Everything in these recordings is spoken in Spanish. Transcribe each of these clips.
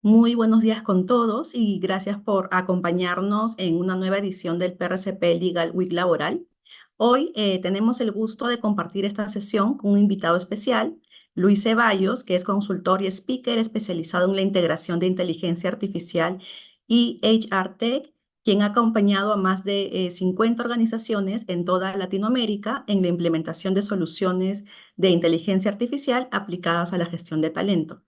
Muy buenos días con todos y gracias por acompañarnos en una nueva edición del PRCP Legal Week Laboral. Hoy tenemos el gusto de compartir esta sesión con un invitado especial, Luis Ceballos, que es consultor y speaker especializado en la integración de inteligencia artificial y HR Tech, quien ha acompañado a más de 50 organizaciones en toda Latinoamérica en la implementación de soluciones de inteligencia artificial aplicadas a la gestión de talento.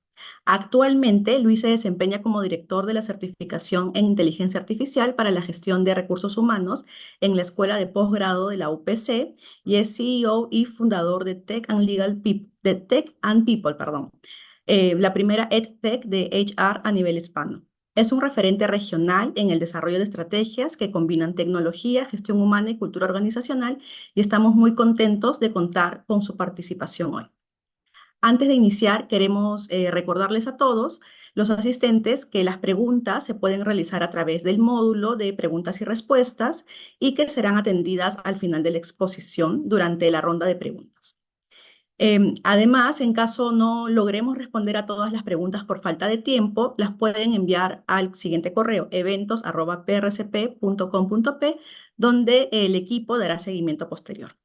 Actualmente, Luis se desempeña como director de la certificación en inteligencia artificial para la gestión de recursos humanos en la Escuela de Posgrado de la UPC y es CEO y fundador de Tech and People, perdón, la primera EdTech de HR a nivel hispano. Es un referente regional en el desarrollo de estrategias que combinan tecnología, gestión humana y cultura organizacional y estamos muy contentos de contar con su participación hoy. Antes de iniciar, queremos recordarles a todos los asistentes que las preguntas se pueden realizar a través del módulo de preguntas y respuestas y que serán atendidas al final de la exposición durante la ronda de preguntas. Además, en caso no logremos responder a todas las preguntas por falta de tiempo, las pueden enviar al siguiente correo, eventos@prcp.com.p, donde el equipo dará seguimiento posterior.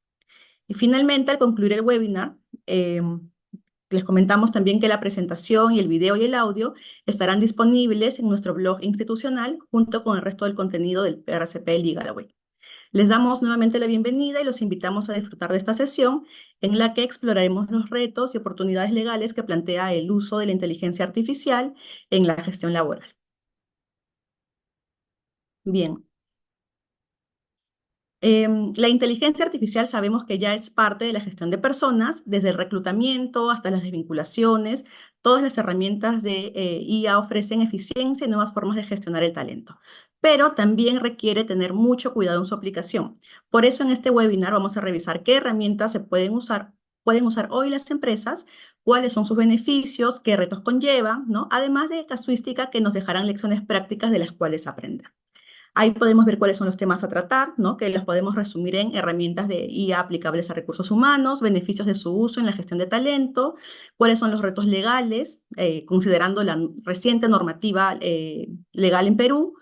Y finalmente, al concluir el webinar, les comentamos también que la presentación y el video y el audio estarán disponibles en nuestro blog institucional junto con el resto del contenido del PRCP Legal Week. Les damos nuevamente la bienvenida y los invitamos a disfrutar de esta sesión en la que exploraremos los retos y oportunidades legales que plantea el uso de la inteligencia artificial en la gestión laboral. Bien. La inteligencia artificial sabemos que ya es parte de la gestión de personas, desde el reclutamiento hasta las desvinculaciones. Todas las herramientas de IA ofrecen eficiencia y nuevas formas de gestionar el talento, pero también requiere tener mucho cuidado en su aplicación. Por eso en este webinar vamos a revisar qué herramientas se pueden usar hoy las empresas, cuáles son sus beneficios, qué retos conllevan, ¿no? Además de casuística que nos dejarán lecciones prácticas de las cuales aprender. Ahí podemos ver cuáles son los temas a tratar, ¿no? Que los podemos resumir en herramientas de IA aplicables a recursos humanos, beneficios de su uso en la gestión de talento, cuáles son los retos legales, considerando la reciente normativa legal en Perú.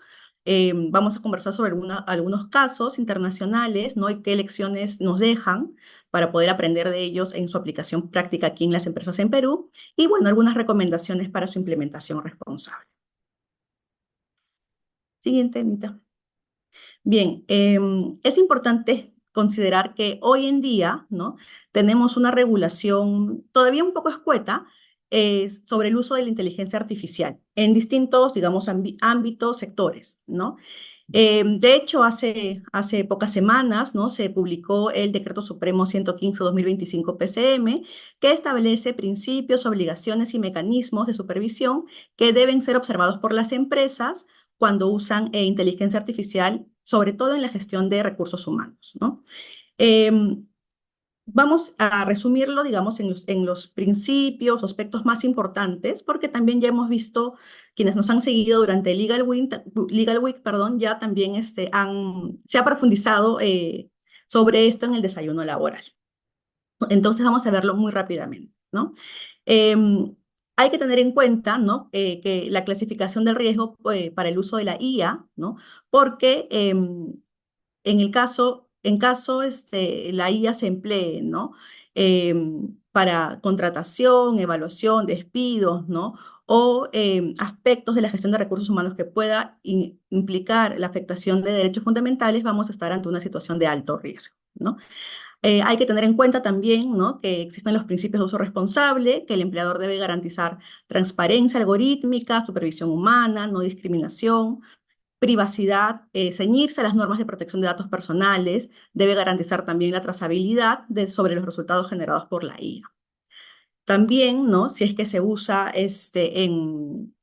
Vamos a conversar sobre algunos casos internacionales, ¿no? Y qué lecciones nos dejan para poder aprender de ellos en su aplicación práctica aquí en las empresas en Perú. Y bueno, algunas recomendaciones para su implementación responsable. Siguiente, Anita. Bien, es importante considerar que hoy en día, ¿no? Tenemos una regulación todavía un poco escueta sobre el uso de la inteligencia artificial en distintos, digamos, ámbitos, sectores, ¿no? De hecho, hace pocas semanas, ¿no? Se publicó el Decreto Supremo 115/2025 PCM, que establece principios, obligaciones y mecanismos de supervisión que deben ser observados por las empresas cuando usan inteligencia artificial, sobre todo en la gestión de recursos humanos, ¿no? Em, Vamos a resumirlo, digamos, en los principios, aspectos más importantes, porque también ya hemos visto, quienes nos han seguido durante el Legal Week, perdón, ya también se ha profundizado sobre esto en el desayuno laboral. Entonces vamos a verlo muy rápidamente, ¿no? Em, Hay que tener en cuenta, ¿no? Que la clasificación del riesgo para el uso de la IA, ¿no? Porque en caso la IA se emplee, ¿no? Para contratación, evaluación, despidos, ¿no? O aspectos de la gestión de recursos humanos que pueda implicar la afectación de derechos fundamentales, vamos a estar ante una situación de alto riesgo, ¿no? Hay que tener en cuenta también, ¿no? Que existen los principios de uso responsable, que el empleador debe garantizar transparencia algorítmica, supervisión humana, no discriminación, privacidad, ceñirse a las normas de protección de datos personales, debe garantizar también la trazabilidad sobre los resultados generados por la IA. También, ¿no? Si es que se usa en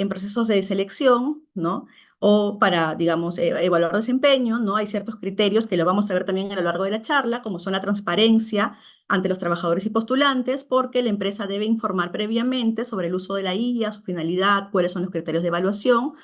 procesos de selección, ¿no? O para, digamos, evaluar desempeño, ¿no? Hay ciertos criterios que lo vamos a ver también a lo largo de la charla, como son la transparencia ante los trabajadores y postulantes, porque la empresa debe informar previamente sobre el uso de la IA, su finalidad, cuáles son los criterios de evaluación,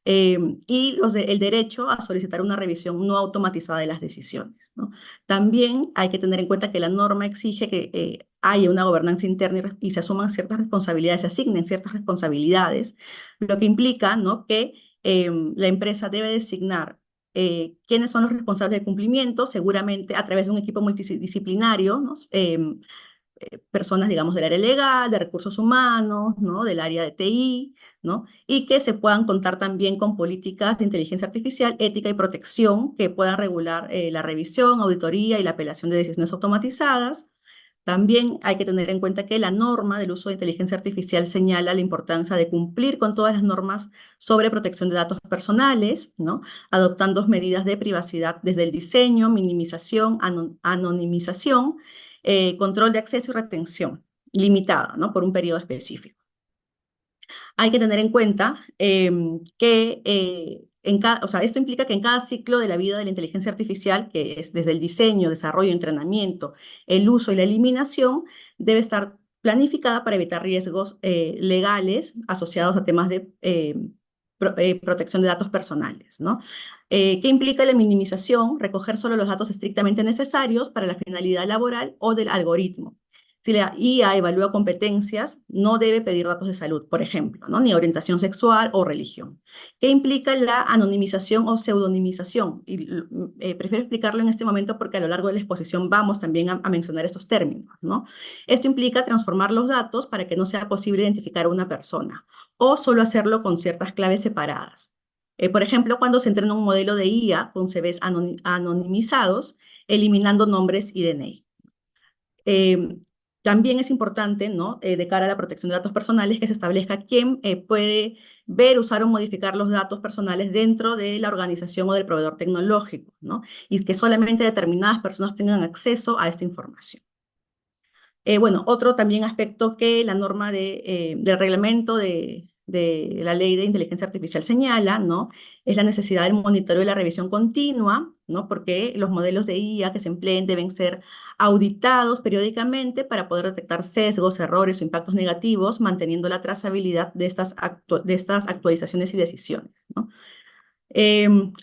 y el derecho a solicitar una revisión no automatizada de las decisiones, ¿no? También hay que tener en cuenta que la norma exige que haya una gobernanza interna y se asuman ciertas responsabilidades, se asignen ciertas responsabilidades, lo que implica, ¿no?, que la empresa debe designar quiénes son los responsables del cumplimiento, seguramente a través de un equipo multidisciplinario, ¿no? Personas, digamos, del área legal, de recursos humanos, ¿no?, del área de TI, ¿no? Y que se puedan contar también con políticas de inteligencia artificial, ética y protección que puedan regular la revisión, auditoría y la apelación de decisiones automatizadas. También hay que tener en cuenta que la norma del uso de inteligencia artificial señala la importancia de cumplir con todas las normas sobre protección de datos personales, ¿no? Adoptando medidas de privacidad desde el diseño, minimización, anonimización, control de acceso y retención limitada, ¿no?, por un periodo específico. Hay que tener en cuenta que o sea, esto implica que en cada ciclo de la vida de la inteligencia artificial, que es desde el diseño, desarrollo, entrenamiento, el uso y la eliminación, debe estar planificada para evitar riesgos legales asociados a temas de protección de datos personales, ¿no? ¿Qué implica la minimización? Recoger solo los datos estrictamente necesarios para la finalidad laboral o del algoritmo. Si la IA evalúa competencias, no debe pedir datos de salud, por ejemplo, ¿no?, ni orientación sexual o religión. ¿Qué implica la anonimización o pseudonimización? Y prefiero explicarlo en este momento porque a lo largo de la exposición vamos también a mencionar estos términos, ¿no? Esto implica transformar los datos para que no sea posible identificar a una persona o solo hacerlo con ciertas claves separadas. Por ejemplo, cuando se entrena un modelo de IA con CVs anonimizados, eliminando nombres y DNI. También es importante, ¿no?, de cara a la protección de datos personales, que se establezca quién puede ver, usar o modificar los datos personales dentro de la organización o del proveedor tecnológico, ¿no? Y que solamente determinadas personas tengan acceso a esta información. Bueno, otro también aspecto que la norma del reglamento de la ley de inteligencia artificial señala, ¿no?, es la necesidad del monitoreo y la revisión continua, ¿no?, porque los modelos de IA que se empleen deben ser auditados periódicamente para poder detectar sesgos, errores o impactos negativos, manteniendo la trazabilidad de estas actualizaciones y decisiones, ¿no?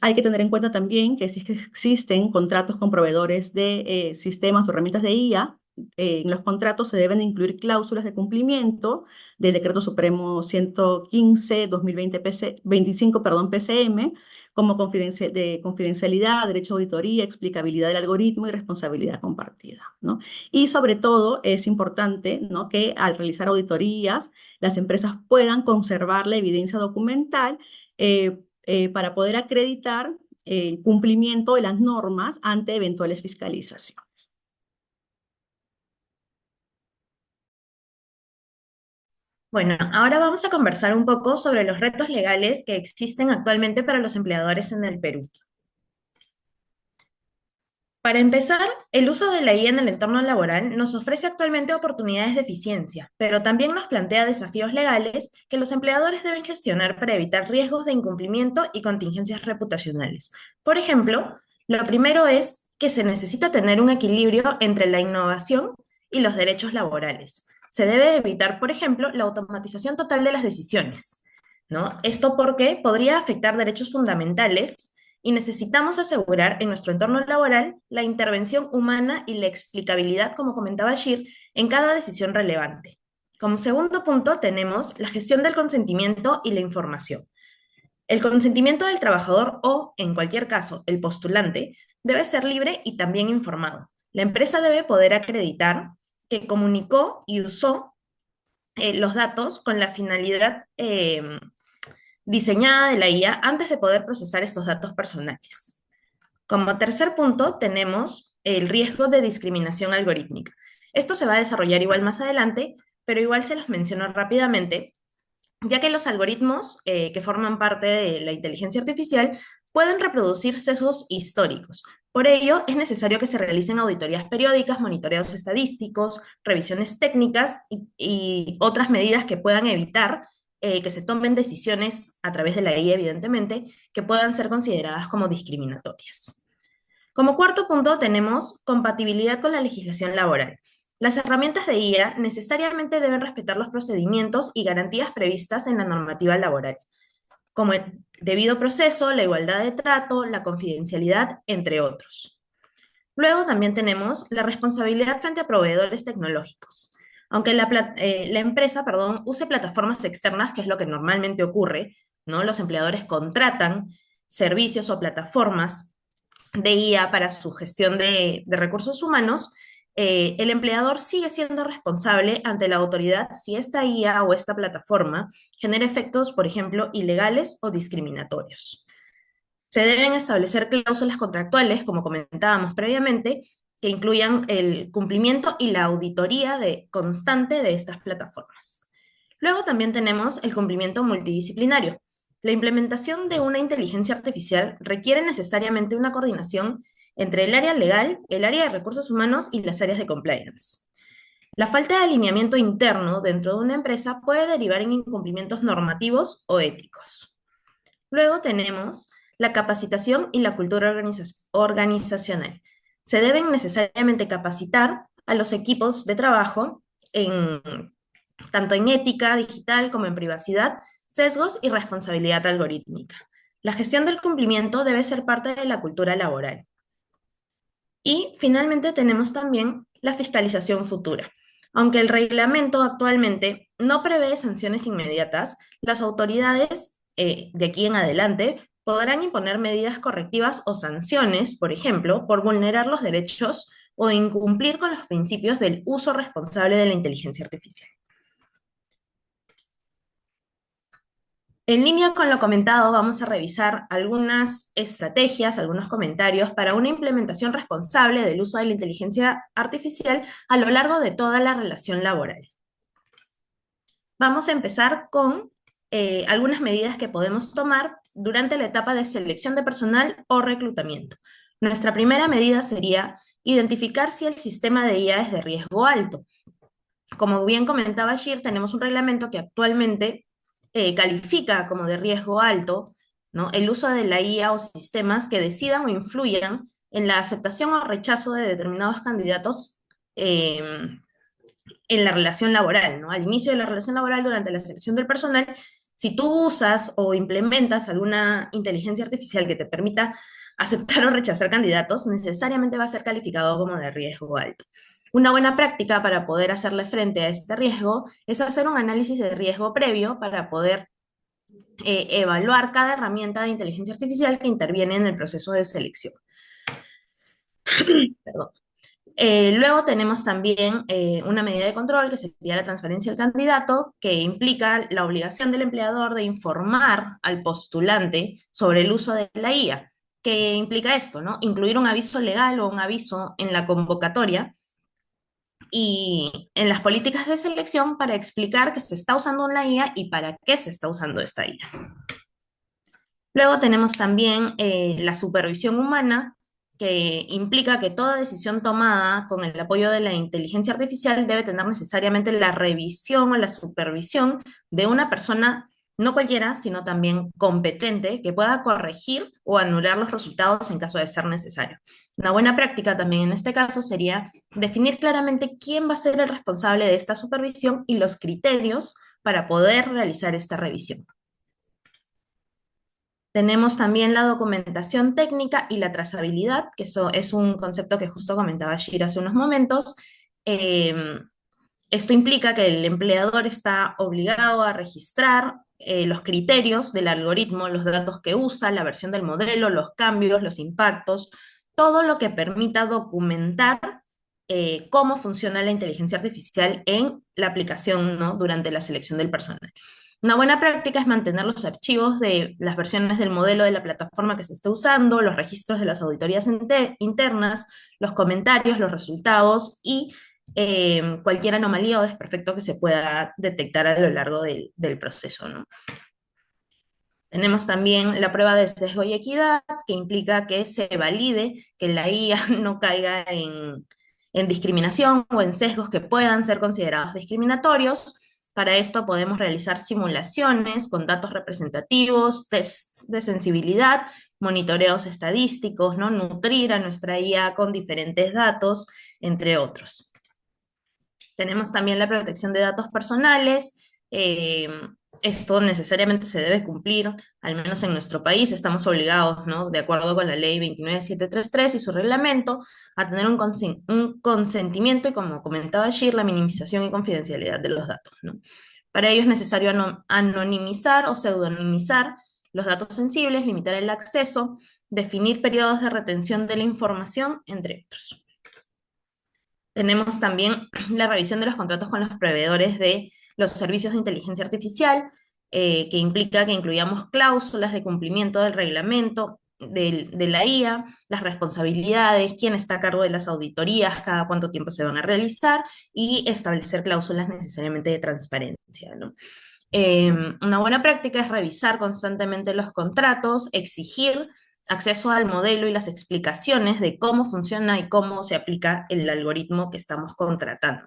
Hay que tener en cuenta también que si es que existen contratos con proveedores de sistemas o herramientas de IA, en los contratos se deben incluir cláusulas de cumplimiento del Decreto Supremo 115/2020 25, perdón, PCM, como de confidencialidad, derecho a auditoría, explicabilidad del algoritmo y responsabilidad compartida, ¿no? Y sobre todo es importante, ¿no?, que al realizar auditorías las empresas puedan conservar la evidencia documental para poder acreditar el cumplimiento de las normas ante eventuales fiscalizaciones. Bueno, ahora vamos a conversar un poco sobre los retos legales que existen actualmente para los empleadores en el Perú. Para empezar, el uso de la IA en el entorno laboral nos ofrece actualmente oportunidades de eficiencia, pero también nos plantea desafíos legales que los empleadores deben gestionar para evitar riesgos de incumplimiento y contingencias reputacionales. Por ejemplo, lo primero es que se necesita tener un equilibrio entre la innovación y los derechos laborales. Se debe evitar, por ejemplo, la automatización total de las decisiones, ¿no? Esto porque podría afectar derechos fundamentales y necesitamos asegurar en nuestro entorno laboral la intervención humana y la explicabilidad, como comentaba Shir, en cada decisión relevante. Como segundo punto tenemos la gestión del consentimiento y la información. El consentimiento del trabajador o, en cualquier caso, el postulante, debe ser libre y también informado. La empresa debe poder acreditar que comunicó y usó los datos con la finalidad diseñada de la IA antes de poder procesar estos datos personales. Como tercer punto, tenemos el riesgo de discriminación algorítmica. Esto se va a desarrollar igual más adelante, pero igual se los menciono rápidamente, ya que los algoritmos que forman parte de la inteligencia artificial pueden reproducir sesgos históricos. Por ello, es necesario que se realicen auditorías periódicas, monitoreos estadísticos, revisiones técnicas y otras medidas que puedan evitar que se tomen decisiones a través de la IA, evidentemente, que puedan ser consideradas como discriminatorias. Como cuarto punto tenemos compatibilidad con la legislación laboral. Las herramientas de IA necesariamente deben respetar los procedimientos y garantías previstas en la normativa laboral, como el debido proceso, la igualdad de trato, la confidencialidad, entre otros. Luego también tenemos la responsabilidad frente a proveedores tecnológicos. Aunque la empresa, perdón, use plataformas externas, que es lo que normalmente ocurre, ¿no? Los empleadores contratan servicios o plataformas de IA para su gestión de recursos humanos, el empleador sigue siendo responsable ante la autoridad si esta IA o esta plataforma genera efectos, por ejemplo, ilegales o discriminatorios. Se deben establecer cláusulas contractuales, como comentábamos previamente, que incluyan el cumplimiento y la auditoría constante de estas plataformas. Luego también tenemos el cumplimiento multidisciplinario. La implementación de una inteligencia artificial requiere necesariamente una coordinación entre el área legal, el área de recursos humanos y las áreas de compliance. La falta de alineamiento interno dentro de una empresa puede derivar en incumplimientos normativos o éticos. Luego tenemos la capacitación y la cultura organizacional. Se deben necesariamente capacitar a los equipos de trabajo en, tanto en ética digital como en privacidad, sesgos y responsabilidad algorítmica. La gestión del cumplimiento debe ser parte de la cultura laboral. Y finalmente tenemos también la fiscalización futura. Aunque el reglamento actualmente no prevé sanciones inmediatas, las autoridades de aquí en adelante podrán imponer medidas correctivas o sanciones, por ejemplo, por vulnerar los derechos o incumplir con los principios del uso responsable de la inteligencia artificial. En línea con lo comentado, vamos a revisar algunas estrategias, algunos comentarios para una implementación responsable del uso de la inteligencia artificial a lo largo de toda la relación laboral. Vamos a empezar con algunas medidas que podemos tomar durante la etapa de selección de personal o reclutamiento. Nuestra primera medida sería identificar si el sistema de IA es de riesgo alto. Como bien comentaba Shir, tenemos un reglamento que actualmente califica como de riesgo alto, ¿no? El uso de la IA o sistemas que decidan o influyan en la aceptación o rechazo de determinados candidatos en la relación laboral, ¿no? Al inicio de la relación laboral, durante la selección del personal, si tú usas o implementas alguna inteligencia artificial que te permita aceptar o rechazar candidatos, necesariamente va a ser calificado como de riesgo alto. Una buena práctica para poder hacerle frente a este riesgo es hacer un análisis de riesgo previo para poder evaluar cada herramienta de inteligencia artificial que interviene en el proceso de selección. Perdón. Luego tenemos también una medida de control que sería la transparencia del candidato, que implica la obligación del empleador de informar al postulante sobre el uso de la IA. ¿Qué implica esto, no? Incluir un aviso legal o un aviso en la convocatoria y en las políticas de selección para explicar que se está usando una IA y para qué se está usando esta IA. Luego tenemos también la supervisión humana, que implica que toda decisión tomada con el apoyo de la inteligencia artificial debe tener necesariamente la revisión o la supervisión de una persona, no cualquiera, sino también competente, que pueda corregir o anular los resultados en caso de ser necesario. Una buena práctica también en este caso sería definir claramente quién va a ser el responsable de esta supervisión y los criterios para poder realizar esta revisión. Tenemos también la documentación técnica y la trazabilidad, que eso es un concepto que justo comentaba Shira hace unos momentos. Esto implica que el empleador está obligado a registrar los criterios del algoritmo, los datos que usa, la versión del modelo, los cambios, los impactos, todo lo que permita documentar cómo funciona la inteligencia artificial en la aplicación, ¿no? Durante la selección del personal. Una buena práctica es mantener los archivos de las versiones del modelo de la plataforma que se está usando, los registros de las auditorías internas, los comentarios, los resultados y cualquier anomalía o desperfecto que se pueda detectar a lo largo del proceso, ¿no? Tenemos también la prueba de sesgo y equidad, que implica que se valide que la IA no caiga en discriminación o en sesgos que puedan ser considerados discriminatorios. Para esto podemos realizar simulaciones con datos representativos, tests de sensibilidad, monitoreos estadísticos, ¿no? Nutrir a nuestra IA con diferentes datos, entre otros. Tenemos también la protección de datos personales, esto necesariamente se debe cumplir, al menos en nuestro país, estamos obligados, ¿no? De acuerdo con la ley 29733 y su reglamento, a tener un consentimiento y, como comentaba Shir, la minimización y confidencialidad de los datos, ¿no? Para ello es necesario anonimizar o pseudonimizar los datos sensibles, limitar el acceso, definir periodos de retención de la información, entre otros. Tenemos también la revisión de los contratos con los proveedores de los servicios de inteligencia artificial, que implica que incluyamos cláusulas de cumplimiento del reglamento de la IA, las responsabilidades, quién está a cargo de las auditorías, cada cuánto tiempo se van a realizar y establecer cláusulas necesariamente de transparencia, ¿no? Una buena práctica es revisar constantemente los contratos, exigir acceso al modelo y las explicaciones de cómo funciona y cómo se aplica el algoritmo que estamos contratando.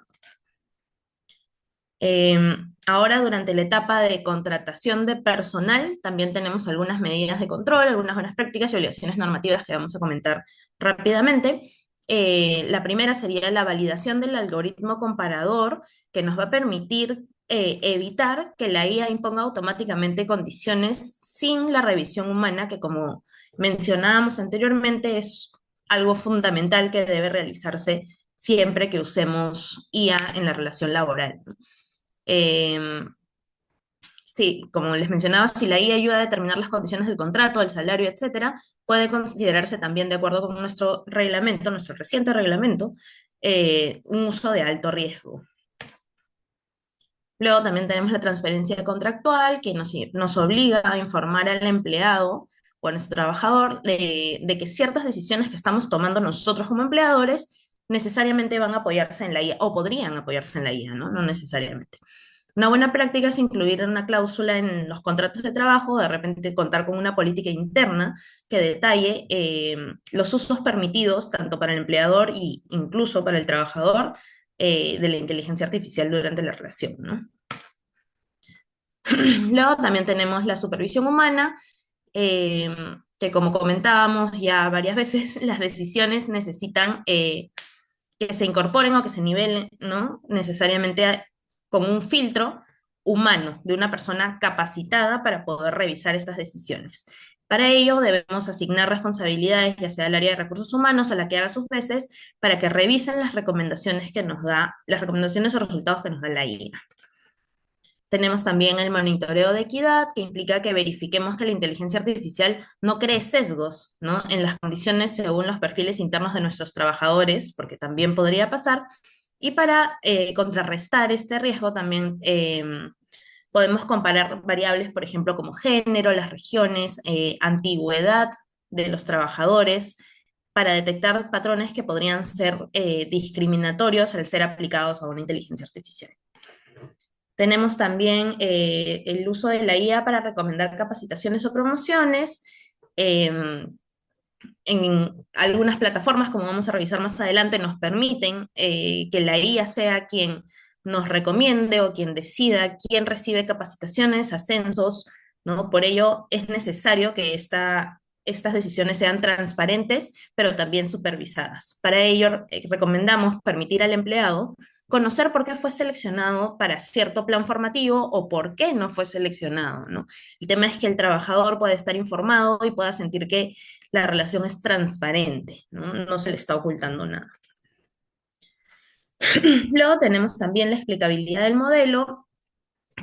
Ahora, durante la etapa de contratación de personal, también tenemos algunas medidas de control, algunas buenas prácticas y obligaciones normativas que vamos a comentar rápidamente. La primera sería la validación del algoritmo comparador, que nos va a permitir evitar que la IA imponga automáticamente condiciones sin la revisión humana, que, como mencionábamos anteriormente, es algo fundamental que debe realizarse siempre que usemos IA en la relación laboral. Eh, sí, como les mencionaba, si la IA ayuda a determinar las condiciones del contrato, el salario, etcétera, puede considerarse también, de acuerdo con nuestro reglamento, nuestro reciente reglamento, un uso de alto riesgo. Luego también tenemos la transparencia contractual, que nos obliga a informar al empleado o a nuestro trabajador de que ciertas decisiones que estamos tomando nosotros como empleadores necesariamente van a apoyarse en la IA, o podrían apoyarse en la IA, ¿no? No necesariamente. Una buena práctica es incluir una cláusula en los contratos de trabajo, de repente contar con una política interna que detalle los usos permitidos tanto para el empleador e incluso para el trabajador de la inteligencia artificial durante la relación, ¿no? Luego también tenemos la supervisión humana, eh, que, como comentábamos ya varias veces, las decisiones necesitan que se incorporen o que se nivelen, ¿no? Necesariamente con un filtro humano de una persona capacitada para poder revisar estas decisiones. Para ello debemos asignar responsabilidades, ya sea al área de recursos humanos, a la que haga sus veces, para que revisen las recomendaciones que nos da, las recomendaciones o resultados que nos da la IA. Tenemos también el monitoreo de equidad, que implica que verifiquemos que la inteligencia artificial no cree sesgos, ¿no? En las condiciones según los perfiles internos de nuestros trabajadores, porque también podría pasar. Y para contrarrestar este riesgo también podemos comparar variables, por ejemplo, como género, las regiones, antigüedad de los trabajadores, para detectar patrones que podrían ser discriminatorios al ser aplicados a una inteligencia artificial. Tenemos también el uso de la IA para recomendar capacitaciones o promociones. En algunas plataformas, como vamos a revisar más adelante, nos permiten que la IA sea quien nos recomiende o quien decida quién recibe capacitaciones, ascensos, ¿no? Por ello es necesario que estas decisiones sean transparentes, pero también supervisadas. Para ello, recomendamos permitir al empleado conocer por qué fue seleccionado para cierto plan formativo o por qué no fue seleccionado, ¿no? El tema es que el trabajador pueda estar informado y pueda sentir que la relación es transparente, ¿no? No se le está ocultando nada. Luego tenemos también la explicabilidad del modelo,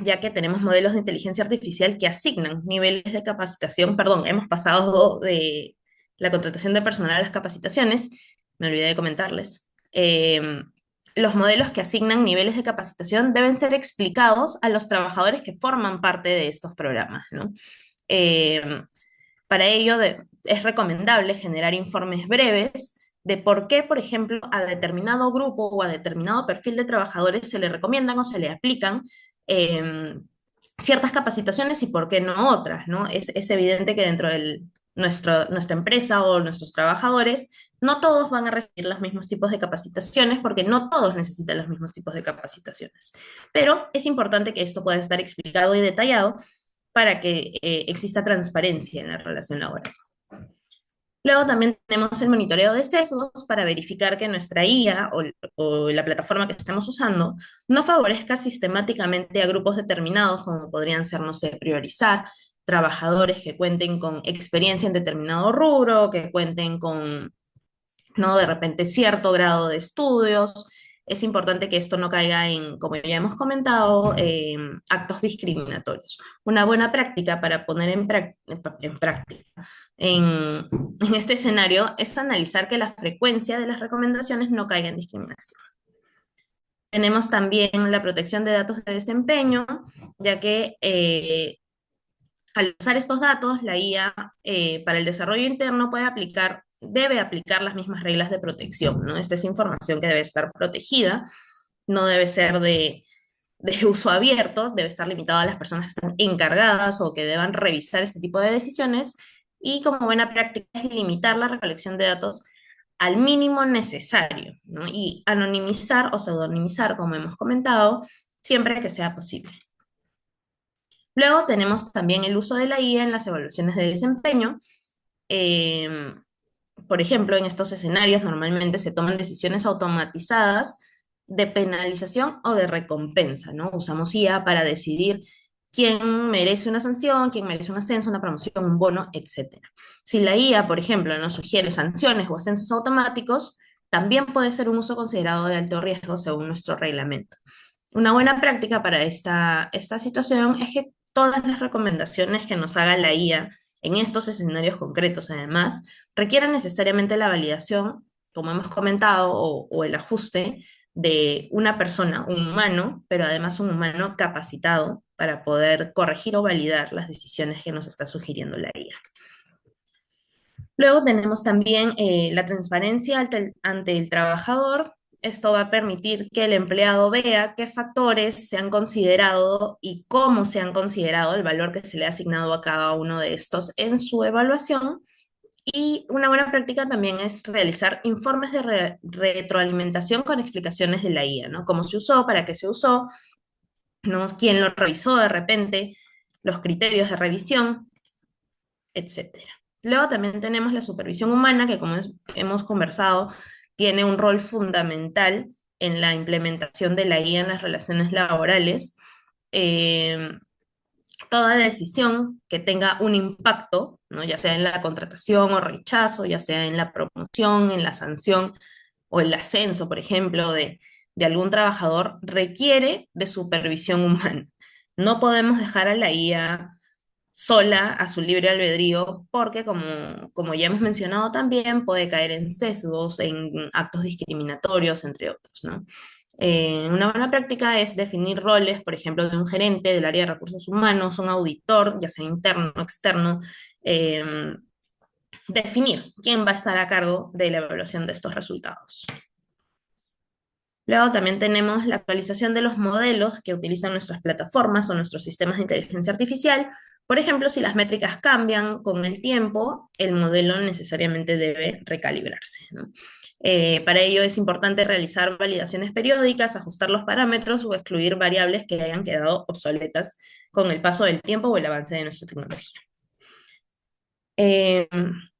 ya que tenemos modelos de inteligencia artificial que asignan niveles de capacitación. Perdón, hemos pasado de la contratación de personal a las capacitaciones, me olvidé de comentarles. Los modelos que asignan niveles de capacitación deben ser explicados a los trabajadores que forman parte de estos programas, ¿no? Para ello es recomendable generar informes breves de por qué, por ejemplo, a determinado grupo o a determinado perfil de trabajadores se le recomiendan o se le aplican eh, ciertas capacitaciones y por qué no otras, ¿no? Es evidente que dentro de nuestra empresa o nuestros trabajadores, no todos van a recibir los mismos tipos de capacitaciones porque no todos necesitan los mismos tipos de capacitaciones. Pero es importante que esto pueda estar explicado y detallado para que exista transparencia en la relación laboral. Luego también tenemos el monitoreo de sesgos para verificar que nuestra IA o la plataforma que estemos usando no favorezca sistemáticamente a grupos determinados, como podrían ser, no sé, priorizar trabajadores que cuenten con experiencia en determinado rubro, que cuenten con, no, de repente cierto grado de estudios. Es importante que esto no caiga en, como ya hemos comentado, actos discriminatorios. Una buena práctica para poner en práctica en, en este escenario es analizar que la frecuencia de las recomendaciones no caiga en discriminación. Tenemos también la protección de datos de desempeño, ya que al usar estos datos, la IA para el desarrollo interno debe aplicar las mismas reglas de protección, ¿no? Esta es información que debe estar protegida, no debe ser de uso abierto, debe estar limitado a las personas que están encargadas o que deban revisar este tipo de decisiones. Y como buena práctica es limitar la recolección de datos al mínimo necesario, ¿no? Y anonimizar o pseudonimizar, como hemos comentado, siempre que sea posible. Luego tenemos también el uso de la IA en las evaluaciones de desempeño. Eh, por ejemplo, en estos escenarios normalmente se toman decisiones automatizadas de penalización o de recompensa, ¿no? Usamos IA para decidir quién merece una sanción, quién merece un ascenso, una promoción, un bono, etcétera. Si la IA, por ejemplo, nos sugiere sanciones o ascensos automáticos, también puede ser un uso considerado de alto riesgo según nuestro reglamento. Una buena práctica para esta situación es que todas las recomendaciones que nos haga la IA en estos escenarios concretos, además, requieran necesariamente la validación, como hemos comentado, o el ajuste de una persona, un humano, pero además un humano capacitado para poder corregir o validar las decisiones que nos está sugiriendo la IA. Luego tenemos también la transparencia ante el trabajador. Esto va a permitir que el empleado vea qué factores se han considerado y cómo se han considerado el valor que se le ha asignado a cada uno de estos en su evaluación. Y una buena práctica también es realizar informes de retroalimentación con explicaciones de la IA, ¿no? Cómo se usó, para qué se usó, ¿no? Quién lo revisó de repente, los criterios de revisión, etcétera. Luego también tenemos la supervisión humana, que como hemos conversado, tiene un rol fundamental en la implementación de la IA en las relaciones laborales. Eh, Toda decisión que tenga un impacto, ¿no? Ya sea en la contratación o rechazo, ya sea en la promoción, en la sanción o el ascenso, por ejemplo, de algún trabajador, requiere de supervisión humana. No podemos dejar a la IA sola a su libre albedrío, porque como ya hemos mencionado también, puede caer en sesgos, en actos discriminatorios, entre otros, ¿no? Una buena práctica es definir roles, por ejemplo, de un gerente del área de recursos humanos, un auditor, ya sea interno o externo, eh, definir quién va a estar a cargo de la evaluación de estos resultados. Luego también tenemos la actualización de los modelos que utilizan nuestras plataformas o nuestros sistemas de inteligencia artificial. Por ejemplo, si las métricas cambian con el tiempo, el modelo necesariamente debe recalibrarse, ¿no? Para ello es importante realizar validaciones periódicas, ajustar los parámetros o excluir variables que hayan quedado obsoletas con el paso del tiempo o el avance de nuestra tecnología. Eh,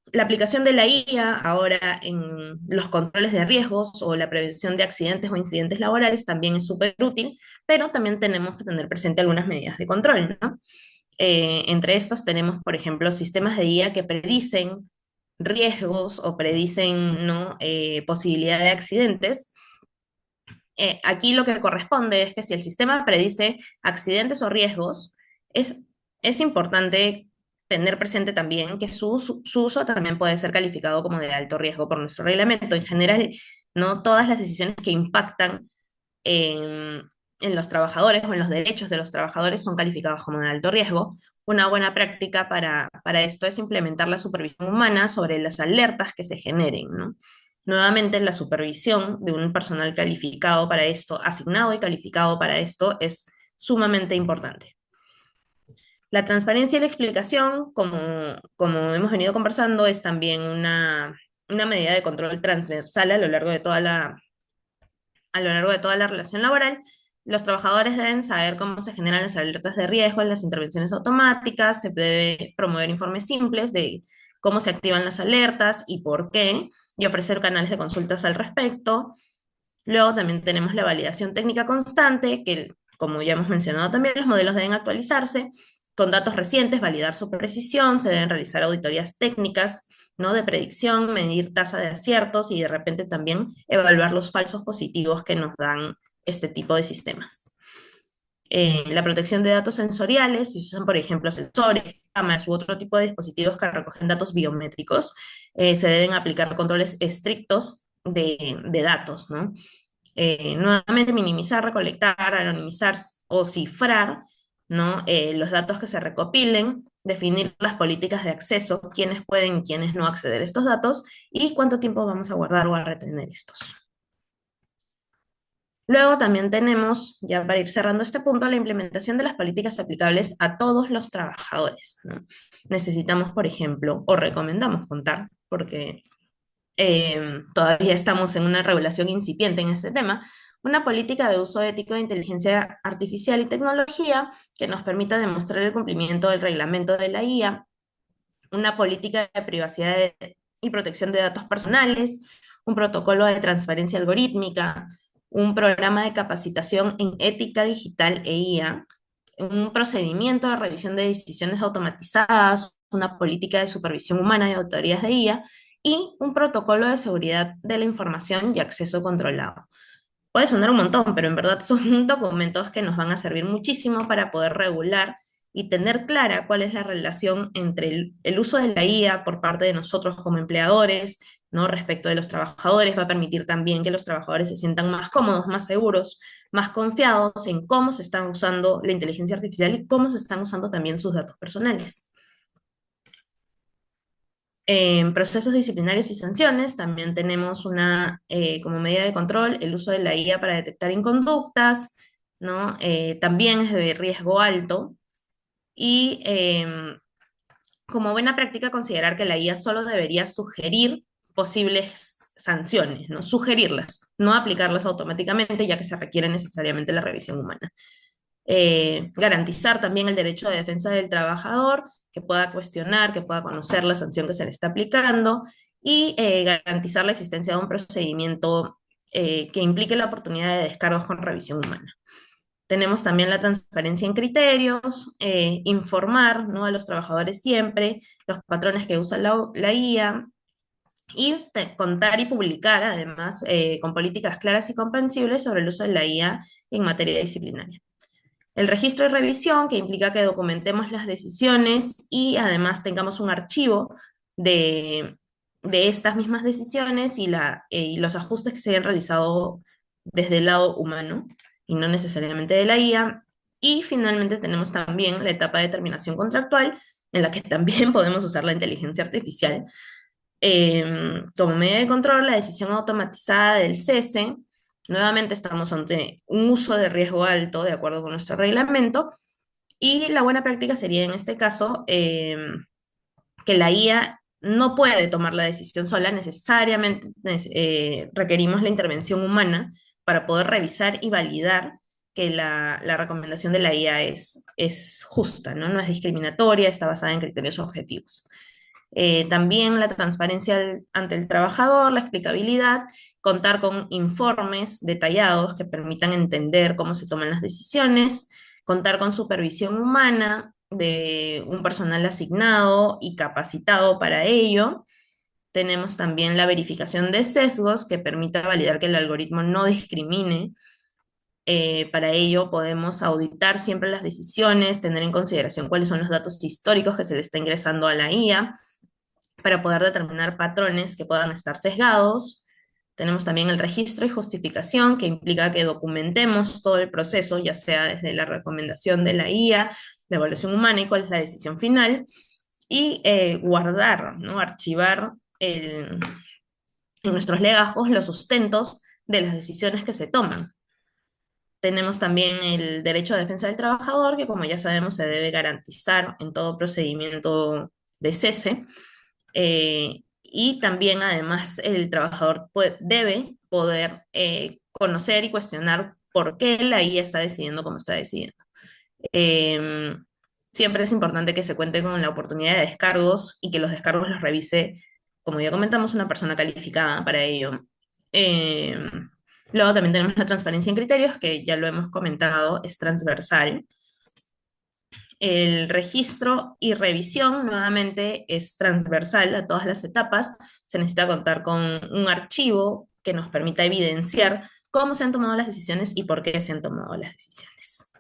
la aplicación de la IA ahora en los controles de riesgos o la prevención de accidentes o incidentes laborales también es súper útil, pero también tenemos que tener presente algunas medidas de control, ¿no? Entre estos tenemos, por ejemplo, sistemas de IA que predicen riesgos o predicen, ¿no? Posibilidad de accidentes. Aquí lo que corresponde es que si el sistema predice accidentes o riesgos, es, es importante tener presente también que su uso también puede ser calificado como de alto riesgo por nuestro reglamento. En general, no todas las decisiones que impactan en los trabajadores o en los derechos de los trabajadores son calificados como de alto riesgo. Una buena práctica para esto es implementar la supervisión humana sobre las alertas que se generen, ¿no? Nuevamente, la supervisión de un personal calificado para esto, asignado y calificado para esto, es sumamente importante. La transparencia y la explicación, como hemos venido conversando, es también una medida de control transversal a lo largo de toda la relación laboral. Los trabajadores deben saber cómo se generan las alertas de riesgo en las intervenciones automáticas, se debe promover informes simples de cómo se activan las alertas y por qué, y ofrecer canales de consultas al respecto. Luego también tenemos la validación técnica constante, que como ya hemos mencionado también, los modelos deben actualizarse con datos recientes, validar su precisión, se deben realizar auditorías técnicas, ¿no? De predicción, medir tasa de aciertos y de repente también evaluar los falsos positivos que nos dan este tipo de sistemas. La protección de datos sensoriales, si se usan, por ejemplo, sensores, cámaras u otro tipo de dispositivos que recogen datos biométricos, se deben aplicar controles estrictos de datos, ¿no? Nuevamente, minimizar, recolectar, anonimizar o cifrar, ¿no? Los datos que se recopilen, definir las políticas de acceso, quiénes pueden y quiénes no acceder a estos datos y cuánto tiempo vamos a guardar o a retener estos. Luego también tenemos, ya para ir cerrando este punto, la implementación de las políticas aplicables a todos los trabajadores, ¿no? Necesitamos, por ejemplo, o recomendamos contar, porque todavía estamos en una regulación incipiente en este tema, una política de uso ético de inteligencia artificial y tecnología que nos permita demostrar el cumplimiento del reglamento de la IA, una política de privacidad y protección de datos personales, un protocolo de transparencia algorítmica, un programa de capacitación en ética digital e IA, un procedimiento de revisión de decisiones automatizadas, una política de supervisión humana y autoridades de IA y un protocolo de seguridad de la información y acceso controlado. Puede sonar un montón, pero en verdad son documentos que nos van a servir muchísimo para poder regular y tener clara cuál es la relación entre el uso de la IA por parte de nosotros como empleadores, ¿no? Respecto de los trabajadores, va a permitir también que los trabajadores se sientan más cómodos, más seguros, más confiados en cómo se están usando la inteligencia artificial y cómo se están usando también sus datos personales. En procesos disciplinarios y sanciones también tenemos como medida de control el uso de la IA para detectar inconductas, ¿no? También es de riesgo alto y como buena práctica considerar que la IA solo debería sugerir posibles sanciones, ¿no? Sugerirlas, no aplicarlas automáticamente ya que se requiere necesariamente la revisión humana. Garantizar también el derecho de defensa del trabajador, que pueda cuestionar, que pueda conocer la sanción que se le está aplicando y garantizar la existencia de un procedimiento que implique la oportunidad de descargos con revisión humana. Tenemos también la transparencia en criterios, informar, ¿no? A los trabajadores siempre, los patrones que usa la IA, y contar y publicar además con políticas claras y comprensibles sobre el uso de la IA en materia disciplinaria. El registro y revisión, que implica que documentemos las decisiones y además tengamos un archivo de, de estas mismas decisiones y los ajustes que se hayan realizado desde el lado humano y no necesariamente de la IA. Y finalmente tenemos también la etapa de terminación contractual, en la que también podemos usar la inteligencia artificial como medida de control, la decisión automatizada del cese. Nuevamente estamos ante un uso de riesgo alto de acuerdo con nuestro reglamento y la buena práctica sería en este caso que la IA no puede tomar la decisión sola, necesariamente requerimos la intervención humana para poder revisar y validar que la recomendación de la IA es justa, ¿no? No es discriminatoria, está basada en criterios objetivos. También la transparencia ante el trabajador, la explicabilidad, contar con informes detallados que permitan entender cómo se toman las decisiones, contar con supervisión humana de un personal asignado y capacitado para ello. Tenemos también la verificación de sesgos que permita validar que el algoritmo no discrimine. Para ello podemos auditar siempre las decisiones, tener en consideración cuáles son los datos históricos que se le está ingresando a la IA para poder determinar patrones que puedan estar sesgados. Tenemos también el registro y justificación, que implica que documentemos todo el proceso, ya sea desde la recomendación de la IA, la evaluación humana y cuál es la decisión final, y guardar, ¿no? Archivar en nuestros legajos los sustentos de las decisiones que se toman. Tenemos también el derecho a defensa del trabajador, que como ya sabemos se debe garantizar en todo procedimiento de cese. Y también además el trabajador debe poder conocer y cuestionar por qué la IA está decidiendo como está decidiendo. Em, Siempre es importante que se cuente con la oportunidad de descargos y que los descargos los revise, como ya comentamos, una persona calificada para ello. Eh, Luego también tenemos la transparencia en criterios, que ya lo hemos comentado, es transversal. El registro y revisión, nuevamente, es transversal a todas las etapas. Se necesita contar con un archivo que nos permita evidenciar cómo se han tomado las decisiones y por qué se han tomado las decisiones.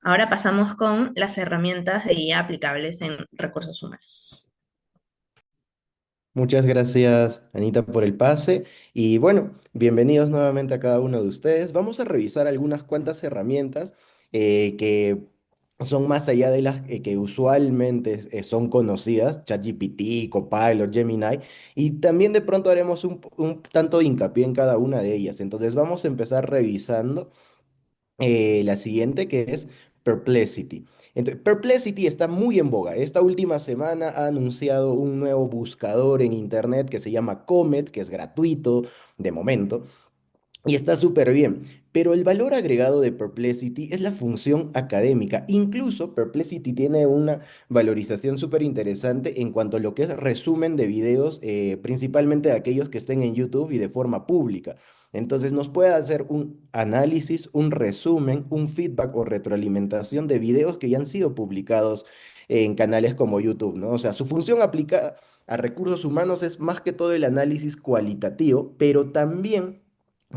Ahora pasamos con las herramientas de guía aplicables en recursos humanos. Muchas gracias, Anita, por el pase. Y bueno, bienvenidos nuevamente a cada uno de ustedes. Vamos a revisar algunas cuantas herramientas que son más allá de las que usualmente son conocidas, ChatGPT, Copilot, Gemini, y también de pronto haremos un tanto de hincapié en cada una de ellas. Entonces vamos a empezar revisando la siguiente, que es Perplexity. Entonces, Perplexity está muy en boga. Esta última semana ha anunciado un nuevo buscador en internet que se llama Comet, que es gratuito de momento. Y está súper bien, pero el valor agregado de Perplexity es la función académica. Incluso Perplexity tiene una valorización súper interesante en cuanto a lo que es resumen de videos, principalmente de aquellos que estén en YouTube y de forma pública. Entonces nos puede hacer un análisis, un resumen, un feedback o retroalimentación de videos que ya han sido publicados en canales como YouTube, ¿no? O sea, su función aplicada a recursos humanos es más que todo el análisis cualitativo, pero también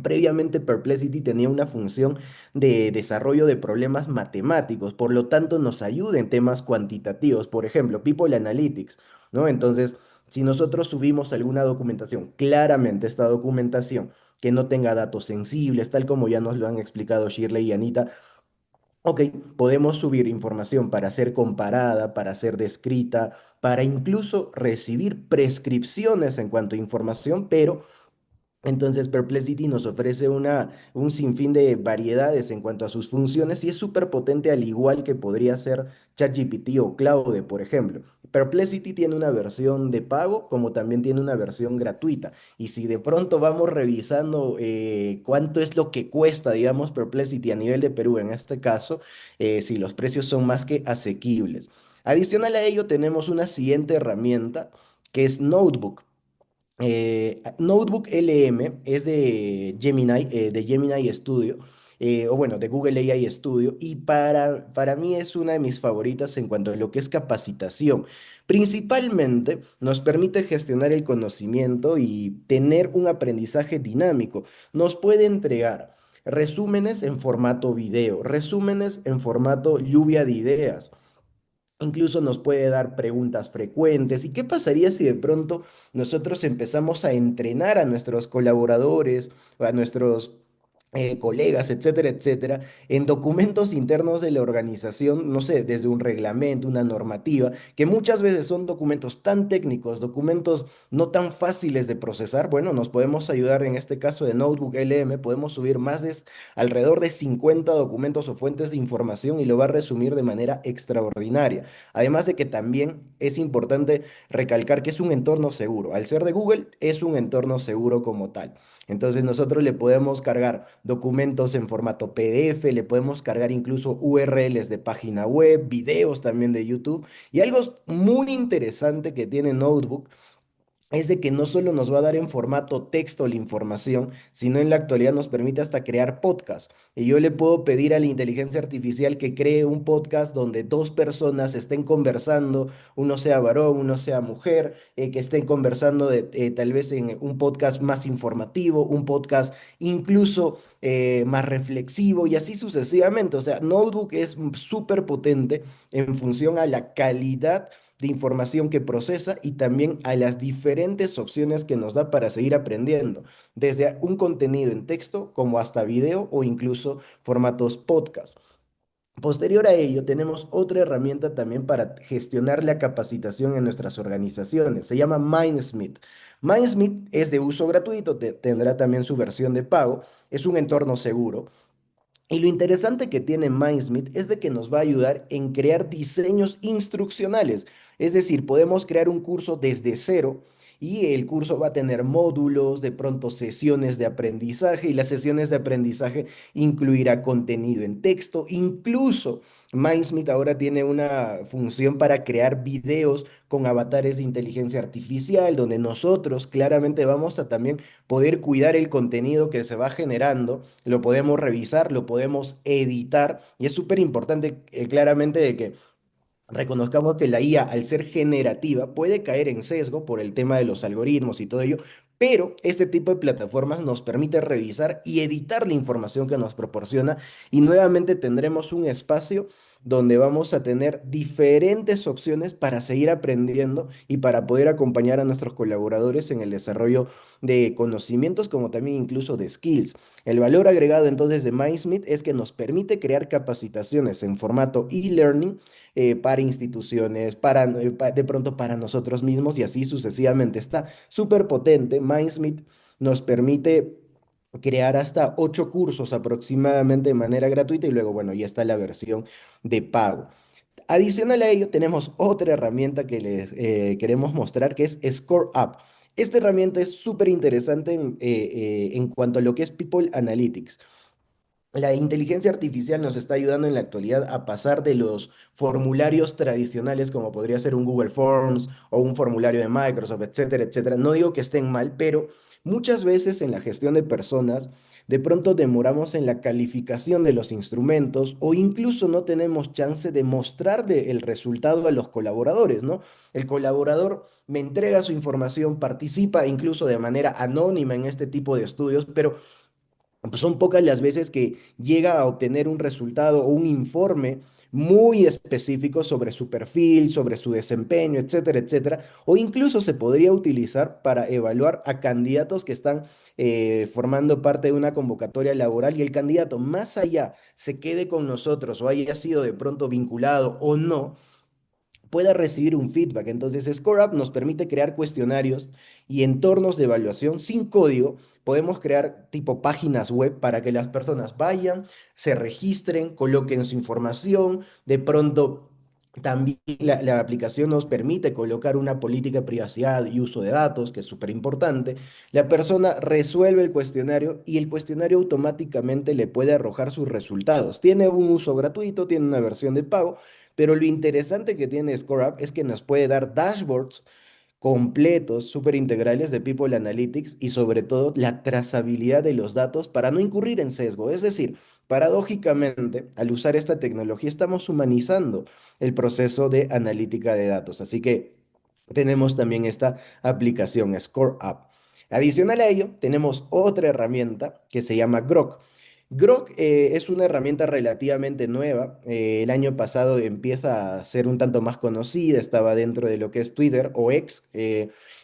previamente Perplexity tenía una función de desarrollo de problemas matemáticos, por lo tanto nos ayuda en temas cuantitativos, por ejemplo, People Analytics, ¿no? Entonces, si nosotros subimos alguna documentación, claramente esta documentación que no tenga datos sensibles, tal como ya nos lo han explicado Shirley y Anita, ok, podemos subir información para ser comparada, para ser descrita, para incluso recibir prescripciones en cuanto a información, pero entonces, Perplexity nos ofrece un sinfín de variedades en cuanto a sus funciones y es súper potente al igual que podría ser ChatGPT o Claude, por ejemplo. Perplexity tiene una versión de pago como también tiene una versión gratuita. Y si de pronto vamos revisando cuánto es lo que cuesta, digamos, Perplexity a nivel de Perú, en este caso, si los precios son más que asequibles. Adicional a ello, tenemos una siguiente herramienta que es Notebook. Notebook LM es de Gemini Studio, o bueno, de Google AI Studio, y para mí es una de mis favoritas en cuanto a lo que es capacitación. Principalmente nos permite gestionar el conocimiento y tener un aprendizaje dinámico. Nos puede entregar resúmenes en formato video, resúmenes en formato lluvia de ideas. Incluso nos puede dar preguntas frecuentes. ¿Y qué pasaría si de pronto nosotros empezamos a entrenar a nuestros colaboradores, o a nuestros colegas, etcétera, etcétera, en documentos internos de la organización, no sé, desde un reglamento, una normativa, que muchas veces son documentos tan técnicos, documentos no tan fáciles de procesar? Bueno, nos podemos ayudar en este caso de Notebook LM, podemos subir alrededor de 50 documentos o fuentes de información y lo va a resumir de manera extraordinaria. Además de que también es importante recalcar que es un entorno seguro. Al ser de Google, es un entorno seguro como tal. Entonces nosotros le podemos cargar documentos en formato PDF, le podemos cargar incluso URLs de página web, videos también de YouTube. Y algo muy interesante que tiene Notebook es de que no solo nos va a dar en formato texto la información, sino en la actualidad nos permite hasta crear podcast. Y yo le puedo pedir a la inteligencia artificial que cree un podcast donde dos personas estén conversando, uno sea varón, uno sea mujer, que estén conversando tal vez en un podcast más informativo, un podcast incluso más reflexivo y así sucesivamente. O sea, Notebook es súper potente en función a la calidad de información que procesa y también a las diferentes opciones que nos da para seguir aprendiendo, desde un contenido en texto como hasta video o incluso formatos podcast. Posterior a ello, tenemos otra herramienta también para gestionar la capacitación en nuestras organizaciones. Se llama Mindsmith. Mindsmith es de uso gratuito, tendrá también su versión de pago. Es un entorno seguro y lo interesante que tiene Mindsmith es de que nos va a ayudar en crear diseños instruccionales. Es decir, podemos crear un curso desde cero y el curso va a tener módulos, de pronto sesiones de aprendizaje y las sesiones de aprendizaje incluirá contenido en texto, incluso Mindsmith ahora tiene una función para crear videos con avatares de inteligencia artificial, donde nosotros claramente vamos a también poder cuidar el contenido que se va generando, lo podemos revisar, lo podemos editar, y es súper importante claramente de que reconozcamos que la IA, al ser generativa, puede caer en sesgo por el tema de los algoritmos y todo ello, pero este tipo de plataformas nos permite revisar y editar la información que nos proporciona y nuevamente tendremos un espacio donde vamos a tener diferentes opciones para seguir aprendiendo y para poder acompañar a nuestros colaboradores en el desarrollo de conocimientos como también incluso de skills. El valor agregado entonces de Mindsmith es que nos permite crear capacitaciones en formato e-learning para instituciones, de pronto para nosotros mismos y así sucesivamente. Está súper potente. Mindsmith nos permite crear hasta 8 cursos aproximadamente de manera gratuita y luego, bueno, ya está la versión de pago. Adicional a ello, tenemos otra herramienta que les queremos mostrar que es Score Up. Esta herramienta es súper interesante en cuanto a lo que es People Analytics. La inteligencia artificial nos está ayudando en la actualidad a pasar de los formularios tradicionales, como podría ser un Google Forms o un formulario de Microsoft, etcétera, etcétera. No digo que estén mal, pero muchas veces en la gestión de personas, de pronto demoramos en la calificación de los instrumentos o incluso no tenemos chance de mostrarle el resultado a los colaboradores, ¿no? El colaborador me entrega su información, participa incluso de manera anónima en este tipo de estudios, pero pues son pocas las veces que llega a obtener un resultado o un informe muy específico sobre su perfil, sobre su desempeño, etcétera, etcétera. O incluso se podría utilizar para evaluar a candidatos que están formando parte de una convocatoria laboral y el candidato más allá se quede con nosotros o haya sido de pronto vinculado o no pueda recibir un feedback. Entonces, ScoreUp nos permite crear cuestionarios y entornos de evaluación sin código. Podemos crear tipo páginas web para que las personas vayan, se registren, coloquen su información. De pronto, también la aplicación nos permite colocar una política de privacidad y uso de datos, que es súper importante. La persona resuelve el cuestionario y el cuestionario automáticamente le puede arrojar sus resultados. Tiene un uso gratuito, tiene una versión de pago, pero lo interesante que tiene ScoreUp es que nos puede dar dashboards completos, súper integrales de People Analytics y sobre todo la trazabilidad de los datos para no incurrir en sesgo. Es decir, paradójicamente, al usar esta tecnología estamos humanizando el proceso de analítica de datos. Así que tenemos también esta aplicación ScoreUp. Adicional a ello, tenemos otra herramienta que se llama Grok. Grok es una herramienta relativamente nueva. El año pasado empieza a ser un tanto más conocida, estaba dentro de lo que es Twitter o X,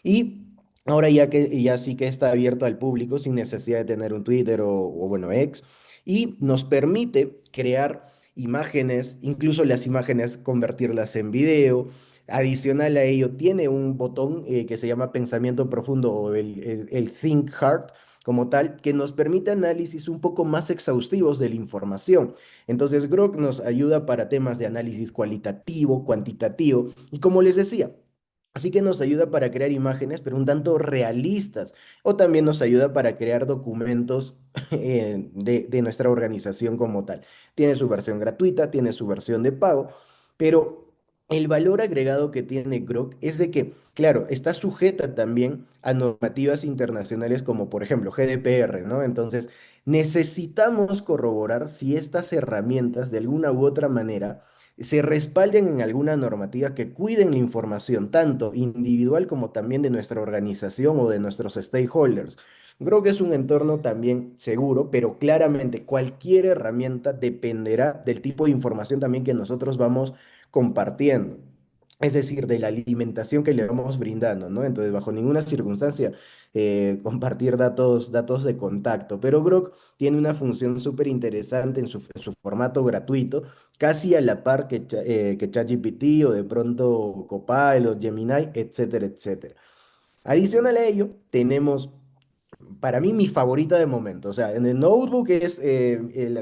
y ahora ya sí que está abierto al público sin necesidad de tener un Twitter o bueno, X, y nos permite crear imágenes, incluso las imágenes convertirlas en video. Adicional a ello, tiene un botón que se llama pensamiento profundo o el Think Hard como tal, que nos permite análisis un poco más exhaustivos de la información. Entonces, Grok nos ayuda para temas de análisis cualitativo, cuantitativo, y como les decía, así que nos ayuda para crear imágenes, pero un tanto realistas, o también nos ayuda para crear documentos de nuestra organización como tal. Tiene su versión gratuita, tiene su versión de pago, pero el valor agregado que tiene Grok es de que, claro, está sujeta también a normativas internacionales como por ejemplo GDPR, ¿no? Entonces, necesitamos corroborar si estas herramientas de alguna u otra manera se respalden en alguna normativa que cuiden la información, tanto individual como también de nuestra organización o de nuestros stakeholders. Creo que es un entorno también seguro, pero claramente cualquier herramienta dependerá del tipo de información también que nosotros vamos compartiendo. Es decir, de la alimentación que le vamos brindando, ¿no? Entonces, bajo ninguna circunstancia compartir datos de contacto. Pero Grok tiene una función súper interesante en su formato gratuito, casi a la par que ChatGPT o de pronto Copilot, Gemini, etcétera, etcétera. Adicional a ello, tenemos para mí mi favorita de momento. O sea, en el notebook es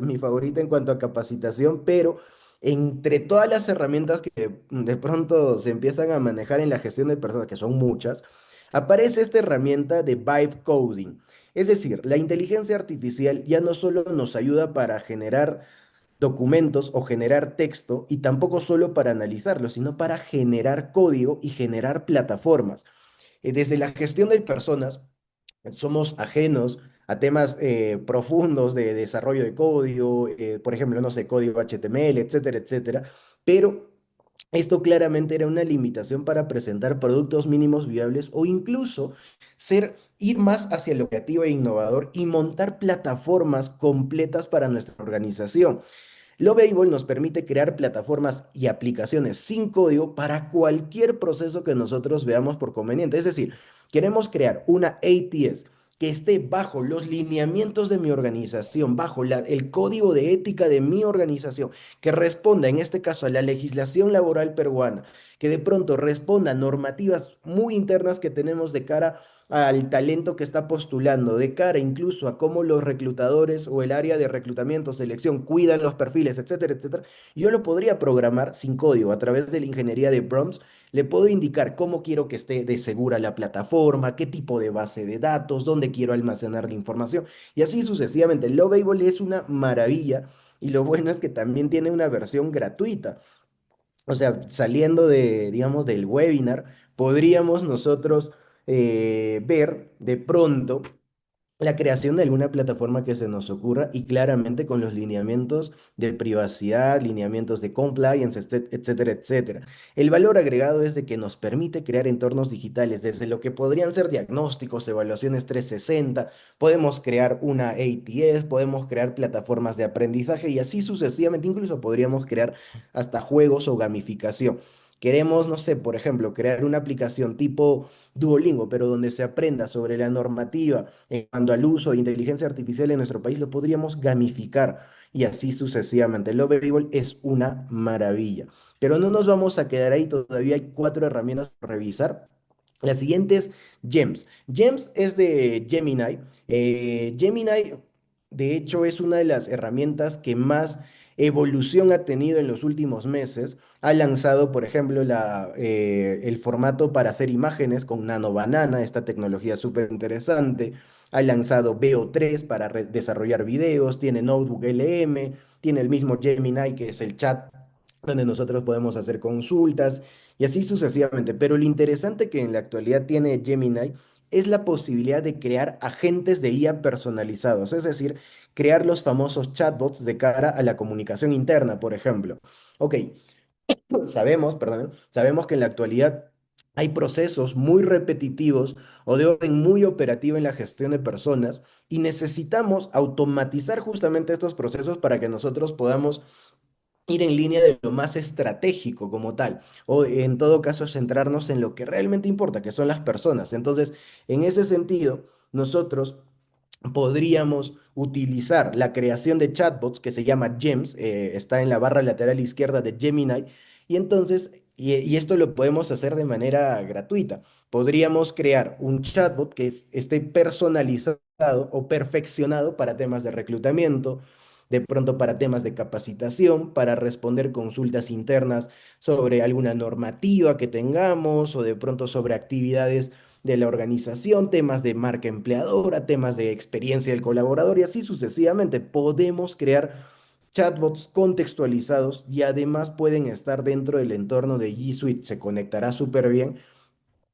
mi favorita en cuanto a capacitación, pero entre todas las herramientas que de pronto se empiezan a manejar en la gestión de personas, que son muchas, aparece esta herramienta de vibe coding. Es decir, la inteligencia artificial ya no solo nos ayuda para generar documentos o generar texto y tampoco solo para analizarlo, sino para generar código y generar plataformas. Desde la gestión de personas, somos ajenos a temas profundos de desarrollo de código, por ejemplo, no sé, código HTML, etcétera, etcétera, pero esto claramente era una limitación para presentar productos mínimos viables o incluso ir más hacia lo creativo e innovador y montar plataformas completas para nuestra organización. Lovable nos permite crear plataformas y aplicaciones sin código para cualquier proceso que nosotros veamos por conveniente. Es decir, queremos crear una ATS que esté bajo los lineamientos de mi organización, bajo el código de ética de mi organización, que responda en este caso a la legislación laboral peruana, que de pronto responda a normativas muy internas que tenemos de cara al talento que está postulando, de cara incluso a cómo los reclutadores o el área de reclutamiento, selección cuidan los perfiles, etcétera, etcétera. Yo lo podría programar sin código a través de la ingeniería de prompts. Le puedo indicar cómo quiero que esté de segura la plataforma, qué tipo de base de datos, dónde quiero almacenar la información y así sucesivamente. Lovable es una maravilla y lo bueno es que también tiene una versión gratuita. O sea, saliendo de, digamos, del webinar, podríamos nosotros ver de pronto la creación de alguna plataforma que se nos ocurra y claramente con los lineamientos de privacidad, lineamientos de compliance, etcétera, etcétera. El valor agregado es de que nos permite crear entornos digitales desde lo que podrían ser diagnósticos, evaluaciones 360, podemos crear una ATS, podemos crear plataformas de aprendizaje y así sucesivamente, incluso podríamos crear hasta juegos o gamificación. Queremos, no sé, por ejemplo, crear una aplicación tipo Duolingo, pero donde se aprenda sobre la normativa en cuanto al uso de inteligencia artificial en nuestro país, lo podríamos gamificar y así sucesivamente. Lovable es una maravilla. Pero no nos vamos a quedar ahí, todavía hay cuatro herramientas por revisar. La siguiente es GEMS. GEMS es de Gemini. Gemini, de hecho, es una de las herramientas que más evolución ha tenido en los últimos meses. Ha lanzado, por ejemplo, el formato para hacer imágenes con Nano Banana, esta tecnología súper interesante. Ha lanzado VO3 para desarrollar videos, tiene Notebook LM, tiene el mismo Gemini, que es el chat donde nosotros podemos hacer consultas y así sucesivamente. Pero lo interesante que en la actualidad tiene Gemini es la posibilidad de crear agentes de IA personalizados, es decir, crear los famosos chatbots de cara a la comunicación interna, por ejemplo. Ok, sabemos que en la actualidad hay procesos muy repetitivos o de orden muy operativo en la gestión de personas y necesitamos automatizar justamente estos procesos para que nosotros podamos ir en línea de lo más estratégico como tal, o en todo caso centrarnos en lo que realmente importa, que son las personas. Entonces, en ese sentido, nosotros podríamos utilizar la creación de chatbots que se llama GEMS, está en la barra lateral izquierda de Gemini, y entonces, y esto lo podemos hacer de manera gratuita. Podríamos crear un chatbot que esté personalizado o perfeccionado para temas de reclutamiento, de pronto para temas de capacitación, para responder consultas internas sobre alguna normativa que tengamos o de pronto sobre actividades de la organización, temas de marca empleadora, temas de experiencia del colaborador y así sucesivamente. Podemos crear chatbots contextualizados y además pueden estar dentro del entorno de G Suite. Se conectará súper bien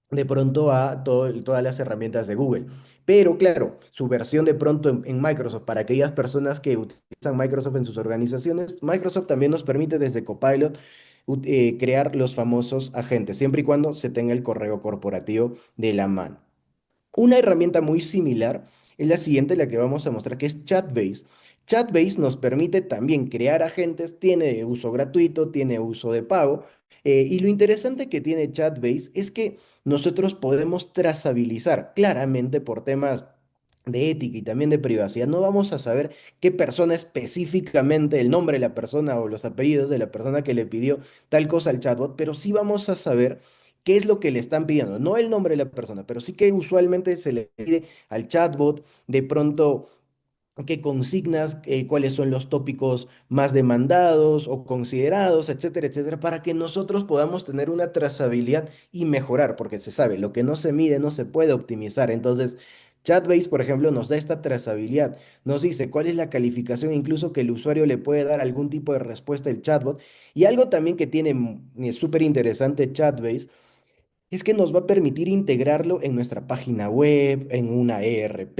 de pronto a todas las herramientas de Google. Pero claro, su versión de pronto en Microsoft, para aquellas personas que utilizan Microsoft en sus organizaciones, Microsoft también nos permite desde Copilot crear los famosos agentes, siempre y cuando se tenga el correo corporativo de la mano. Una herramienta muy similar es la siguiente, la que vamos a mostrar, que es Chatbase. Chatbase nos permite también crear agentes, tiene uso gratuito, tiene uso de pago, y lo interesante que tiene Chatbase es que nosotros podemos trazabilizar claramente por temas de ética y también de privacidad. No vamos a saber qué persona específicamente, el nombre de la persona o los apellidos de la persona que le pidió tal cosa al chatbot, pero sí vamos a saber qué es lo que le están pidiendo. No el nombre de la persona, pero sí que usualmente se le pide al chatbot de pronto que consignas cuáles son los tópicos más demandados o considerados, etcétera, etcétera, para que nosotros podamos tener una trazabilidad y mejorar, porque se sabe, lo que no se mide no se puede optimizar. Entonces, Chatbase, por ejemplo, nos da esta trazabilidad, nos dice cuál es la calificación incluso que el usuario le puede dar algún tipo de respuesta al chatbot. Y algo también que tiene súper interesante Chatbase es que nos va a permitir integrarlo en nuestra página web, en una ERP.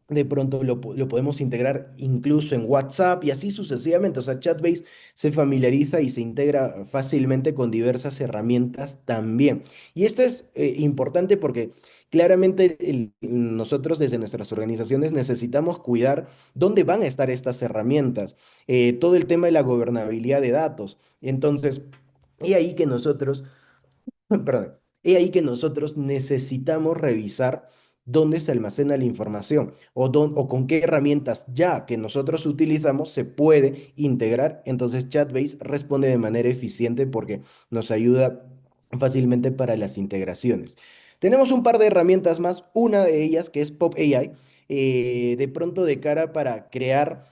De pronto lo podemos integrar incluso en WhatsApp y así sucesivamente. O sea, Chatbase se familiariza y se integra fácilmente con diversas herramientas también. Y esto es importante porque claramente nosotros desde nuestras organizaciones necesitamos cuidar dónde van a estar estas herramientas. Todo el tema de la gobernabilidad de datos. Entonces, y ahí que nosotros perdón. He ahí que nosotros necesitamos revisar dónde se almacena la información o con qué herramientas ya que nosotros utilizamos se puede integrar. Entonces Chatbase responde de manera eficiente porque nos ayuda fácilmente para las integraciones. Tenemos un par de herramientas más, una de ellas que es Pop AI, de pronto de cara para crear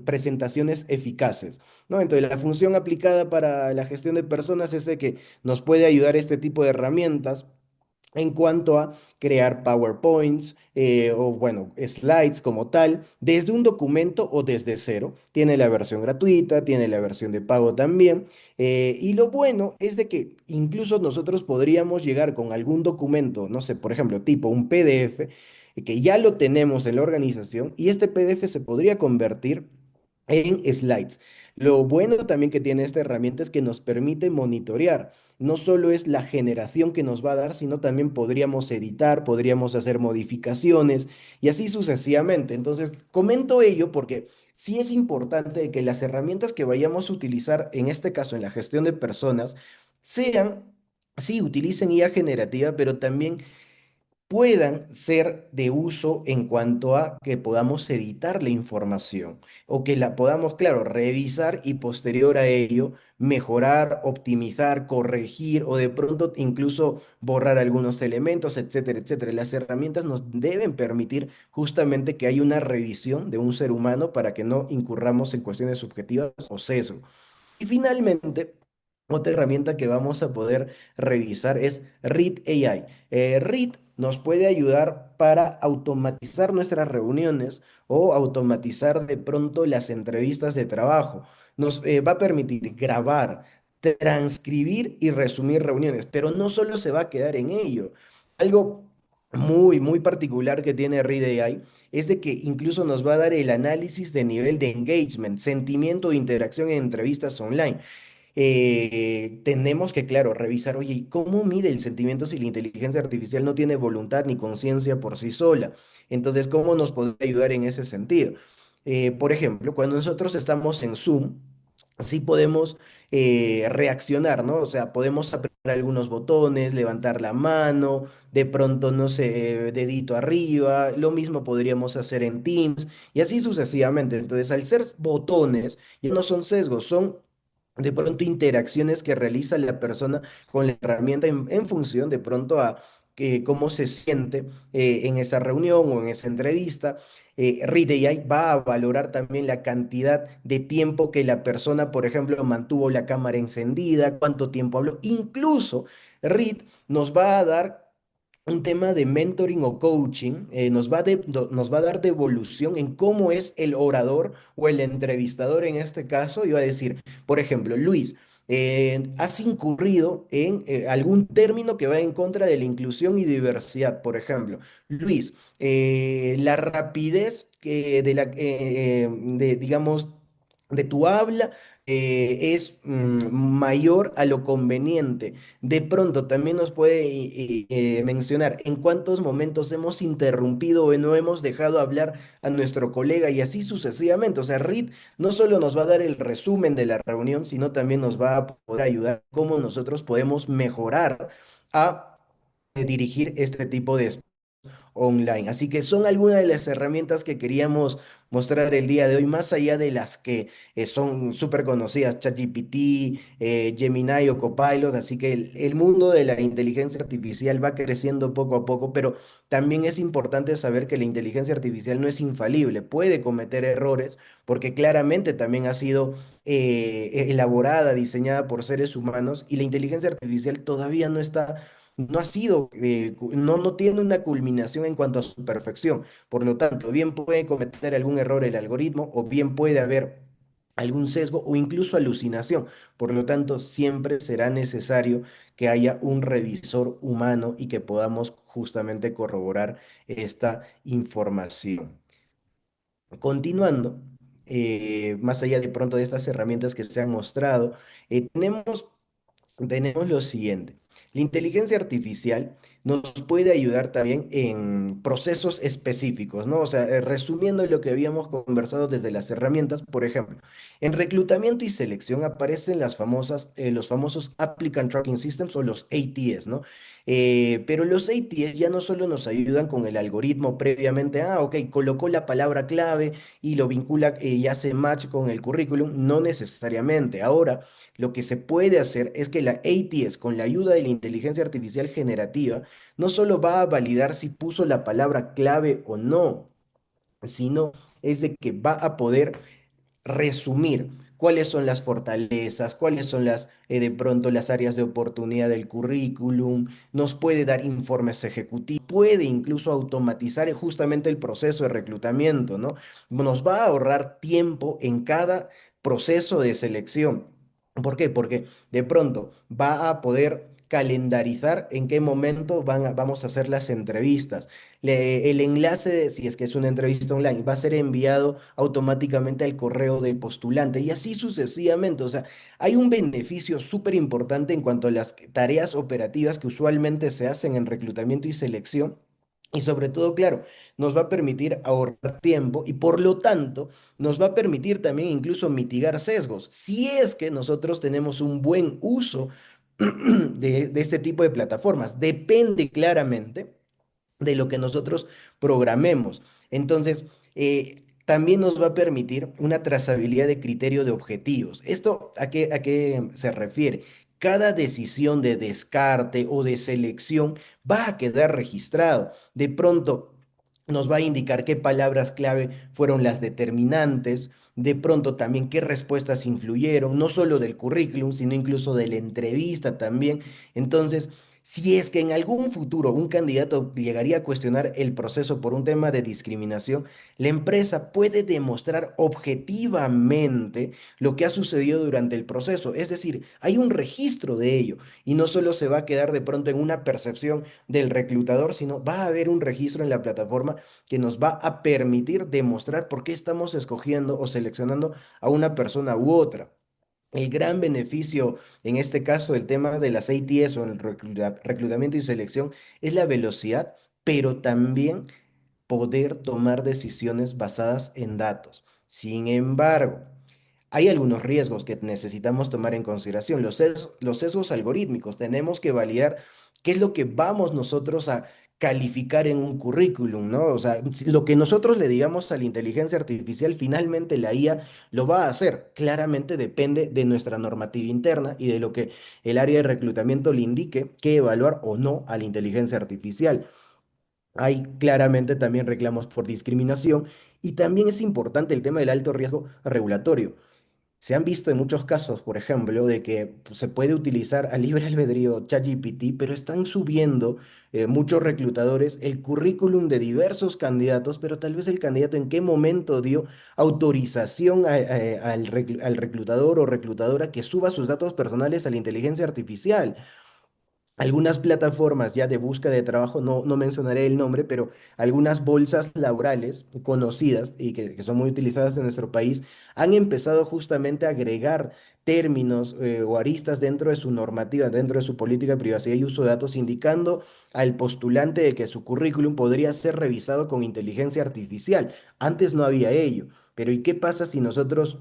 presentaciones eficaces. ¿No? Entonces, la función aplicada para la gestión de personas es de que nos puede ayudar este tipo de herramientas en cuanto a crear PowerPoints o, bueno, slides como tal, desde un documento o desde cero. Tiene la versión gratuita, tiene la versión de pago también. Y lo bueno es de que incluso nosotros podríamos llegar con algún documento, no sé, por ejemplo, tipo un PDF, que ya lo tenemos en la organización y este PDF se podría convertir en slides. Lo bueno también que tiene esta herramienta es que nos permite monitorear. No solo es la generación que nos va a dar, sino también podríamos editar, podríamos hacer modificaciones y así sucesivamente. Entonces, comento ello porque sí es importante que las herramientas que vayamos a utilizar, en este caso en la gestión de personas, sean, sí, utilicen IA generativa, pero también puedan ser de uso en cuanto a que podamos editar la información o que la podamos, claro, revisar y posterior a ello mejorar, optimizar, corregir o de pronto incluso borrar algunos elementos, etcétera, etcétera. Las herramientas nos deben permitir justamente que haya una revisión de un ser humano para que no incurramos en cuestiones subjetivas o sesgo. Y finalmente, otra herramienta que vamos a poder revisar es Read AI. Read nos puede ayudar para automatizar nuestras reuniones o automatizar de pronto las entrevistas de trabajo. Nos va a permitir grabar, transcribir y resumir reuniones, pero no solo se va a quedar en ello. Algo muy particular que tiene Read AI es de que incluso nos va a dar el análisis de nivel de engagement, sentimiento de interacción en entrevistas online. Tenemos que, claro, revisar, oye, ¿y cómo mide el sentimiento si la inteligencia artificial no tiene voluntad ni conciencia por sí sola? Entonces, ¿cómo nos puede ayudar en ese sentido? Por ejemplo, cuando nosotros estamos en Zoom, sí podemos reaccionar, ¿no? O sea, podemos apretar algunos botones, levantar la mano, de pronto, no sé, dedito arriba, lo mismo podríamos hacer en Teams y así sucesivamente. Entonces, al ser botones, ya no son sesgos, son de pronto interacciones que realiza la persona con la herramienta en función de pronto a cómo se siente en esa reunión o en esa entrevista. Read AI va a valorar también la cantidad de tiempo que la persona, por ejemplo, mantuvo la cámara encendida, cuánto tiempo habló. Incluso Read nos va a dar un tema de mentoring o coaching, nos va a dar devolución en cómo es el orador o el entrevistador en este caso, y va a decir, por ejemplo, Luis, has incurrido en algún término que va en contra de la inclusión y diversidad, por ejemplo. Luis, la rapidez digamos, de tu habla es mayor a lo conveniente. De pronto también nos puede mencionar en cuántos momentos hemos interrumpido o no hemos dejado hablar a nuestro colega y así sucesivamente. O sea, Reed no solo nos va a dar el resumen de la reunión, sino también nos va a poder ayudar cómo nosotros podemos mejorar a dirigir este tipo de online. Así que son algunas de las herramientas que queríamos mostrar el día de hoy, más allá de las que son súper conocidas, ChatGPT, Gemini o Copilot. Así que el mundo de la inteligencia artificial va creciendo poco a poco, pero también es importante saber que la inteligencia artificial no es infalible, puede cometer errores, porque claramente también ha sido elaborada, diseñada por seres humanos, y la inteligencia artificial todavía no ha sido, no tiene una culminación en cuanto a su perfección. Por lo tanto, bien puede cometer algún error el algoritmo, o bien puede haber algún sesgo o incluso alucinación. Por lo tanto, siempre será necesario que haya un revisor humano y que podamos justamente corroborar esta información. Continuando, más allá de pronto de estas herramientas que se han mostrado, tenemos lo siguiente. La inteligencia artificial nos puede ayudar también en procesos específicos, ¿no? O sea, resumiendo lo que habíamos conversado desde las herramientas, por ejemplo, en reclutamiento y selección aparecen los famosos Applicant Tracking Systems o los ATS, ¿no? Pero los ATS ya no solo nos ayudan con el algoritmo previamente, ok, colocó la palabra clave y lo vincula y hace match con el currículum, no necesariamente. Ahora, lo que se puede hacer es que la ATS, con la ayuda de la inteligencia artificial generativa, no solo va a validar si puso la palabra clave o no, sino es de que va a poder resumir cuáles son las fortalezas, cuáles son de pronto las áreas de oportunidad del currículum, nos puede dar informes ejecutivos, puede incluso automatizar justamente el proceso de reclutamiento, ¿no? Nos va a ahorrar tiempo en cada proceso de selección. ¿Por qué? Porque de pronto va a poder calendarizar en qué momento vamos a hacer las entrevistas. El enlace, si es que es una entrevista online, va a ser enviado automáticamente al correo del postulante y así sucesivamente. O sea, hay un beneficio súper importante en cuanto a las tareas operativas que usualmente se hacen en reclutamiento y selección. Y sobre todo, claro, nos va a permitir ahorrar tiempo y por lo tanto nos va a permitir también incluso mitigar sesgos. Si es que nosotros tenemos un buen uso de este tipo de plataformas, depende claramente de lo que nosotros programemos. Entonces, también nos va a permitir una trazabilidad de criterio de objetivos. ¿Esto a qué se refiere? Cada decisión de descarte o de selección va a quedar registrado. De pronto nos va a indicar qué palabras clave fueron las determinantes, de pronto también qué respuestas influyeron, no solo del currículum, sino incluso de la entrevista también. Entonces, si es que en algún futuro un candidato llegaría a cuestionar el proceso por un tema de discriminación, la empresa puede demostrar objetivamente lo que ha sucedido durante el proceso. Es decir, hay un registro de ello y no solo se va a quedar de pronto en una percepción del reclutador, sino va a haber un registro en la plataforma que nos va a permitir demostrar por qué estamos escogiendo o seleccionando a una persona u otra. El gran beneficio, en este caso, el tema de las ATS o el reclutamiento y selección, es la velocidad, pero también poder tomar decisiones basadas en datos. Sin embargo, hay algunos riesgos que necesitamos tomar en consideración. Los sesgos algorítmicos. Tenemos que validar qué es lo que vamos nosotros a calificar en un currículum, ¿no? O sea, si lo que nosotros le digamos a la inteligencia artificial, finalmente la IA lo va a hacer. Claramente depende de nuestra normativa interna y de lo que el área de reclutamiento le indique que evaluar o no a la inteligencia artificial. Hay claramente también reclamos por discriminación y también es importante el tema del alto riesgo regulatorio. Se han visto en muchos casos, por ejemplo, de que pues, se puede utilizar a libre albedrío ChatGPT, pero están subiendo muchos reclutadores el currículum de diversos candidatos, pero tal vez el candidato en qué momento dio autorización al reclutador o reclutadora que suba sus datos personales a la inteligencia artificial. Algunas plataformas ya de búsqueda de trabajo, no mencionaré el nombre, pero algunas bolsas laborales conocidas y que son muy utilizadas en nuestro país, han empezado justamente a agregar términos o aristas dentro de su normativa, dentro de su política de privacidad y uso de datos, indicando al postulante de que su currículum podría ser revisado con inteligencia artificial. Antes no había ello, pero ¿y qué pasa si nosotros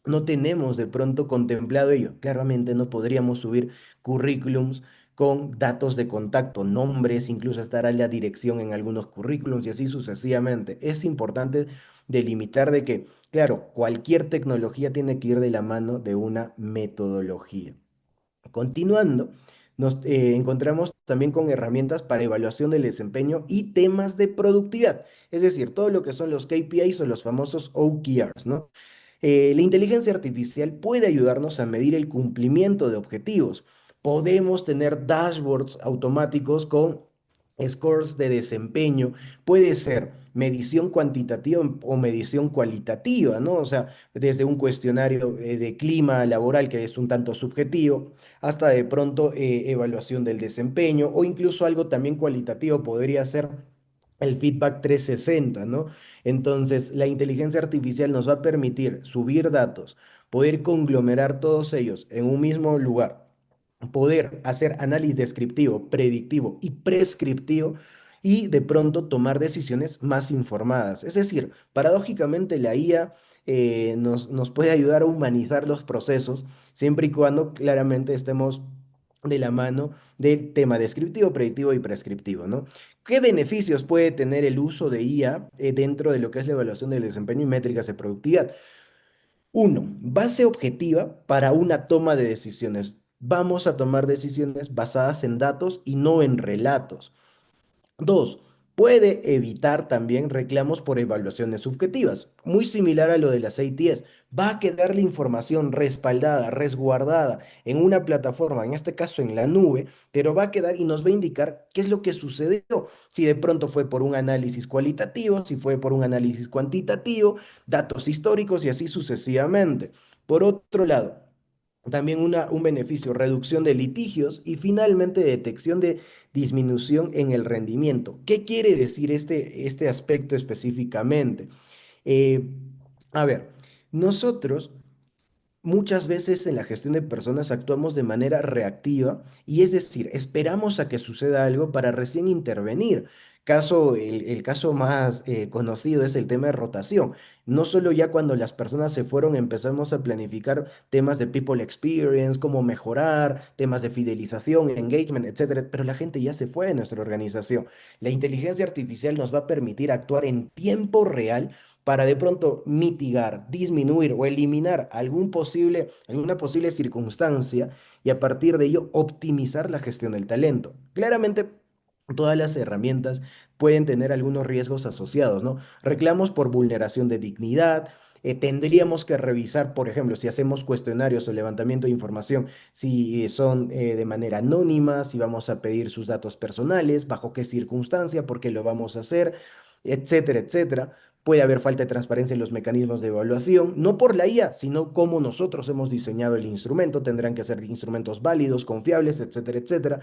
no tenemos de pronto contemplado ello? Claramente no podríamos subir currículums con datos de contacto, nombres, incluso estará la dirección en algunos currículums y así sucesivamente. Es importante delimitar de que, claro, cualquier tecnología tiene que ir de la mano de una metodología. Continuando, nos encontramos también con herramientas para evaluación del desempeño y temas de productividad, es decir, todo lo que son los KPIs o los famosos OKRs, ¿no? La inteligencia artificial puede ayudarnos a medir el cumplimiento de objetivos. Podemos tener dashboards automáticos con scores de desempeño. Puede ser medición cuantitativa o medición cualitativa, ¿no? O sea, desde un cuestionario de clima laboral que es un tanto subjetivo, hasta de pronto evaluación del desempeño o incluso algo también cualitativo podría ser el feedback 360, ¿no? Entonces, la inteligencia artificial nos va a permitir subir datos, poder conglomerar todos ellos en un mismo lugar, poder hacer análisis descriptivo, predictivo y prescriptivo y de pronto tomar decisiones más informadas. Es decir, paradójicamente la IA nos puede ayudar a humanizar los procesos siempre y cuando claramente estemos de la mano del tema descriptivo, predictivo y prescriptivo, ¿no? ¿Qué beneficios puede tener el uso de IA dentro de lo que es la evaluación del desempeño y métricas de productividad? Uno, base objetiva para una toma de decisiones. Vamos a tomar decisiones basadas en datos y no en relatos. Dos, puede evitar también reclamos por evaluaciones subjetivas, muy similar a lo de las ATS. Va a quedar la información respaldada, resguardada en una plataforma, en este caso en la nube, pero va a quedar y nos va a indicar qué es lo que sucedió. Si de pronto fue por un análisis cualitativo, si fue por un análisis cuantitativo, datos históricos y así sucesivamente. Por otro lado, también un beneficio, reducción de litigios y finalmente detección de disminución en el rendimiento. ¿Qué quiere decir este aspecto específicamente? Eh, a ver, nosotros muchas veces en la gestión de personas actuamos de manera reactiva y es decir, esperamos a que suceda algo para recién intervenir. El caso más conocido es el tema de rotación. No solo ya cuando las personas se fueron empezamos a planificar temas de people experience, cómo mejorar, temas de fidelización, engagement, etcétera, pero la gente ya se fue de nuestra organización. La inteligencia artificial nos va a permitir actuar en tiempo real para de pronto mitigar, disminuir o eliminar alguna posible circunstancia y a partir de ello optimizar la gestión del talento. Claramente, todas las herramientas pueden tener algunos riesgos asociados, ¿no? Reclamos por vulneración de dignidad. Tendríamos que revisar, por ejemplo, si hacemos cuestionarios o levantamiento de información, si son de manera anónima, si vamos a pedir sus datos personales, bajo qué circunstancia, por qué lo vamos a hacer, etcétera, etcétera. Puede haber falta de transparencia en los mecanismos de evaluación, no por la IA, sino cómo nosotros hemos diseñado el instrumento. Tendrán que ser instrumentos válidos, confiables, etcétera, etcétera.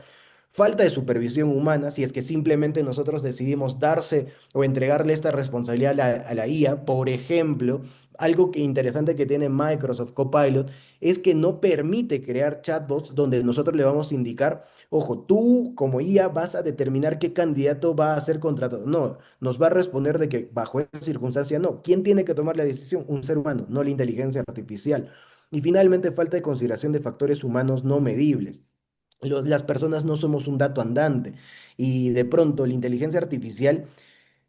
Falta de supervisión humana, si es que simplemente nosotros decidimos darse o entregarle esta responsabilidad a la IA. Por ejemplo, algo interesante que tiene Microsoft Copilot es que no permite crear chatbots donde nosotros le vamos a indicar, ojo, tú como IA vas a determinar qué candidato va a ser contratado. No, nos va a responder de que bajo esa circunstancia no. ¿Quién tiene que tomar la decisión? Un ser humano, no la inteligencia artificial. Y finalmente, falta de consideración de factores humanos no medibles. Las personas no somos un dato andante y de pronto la inteligencia artificial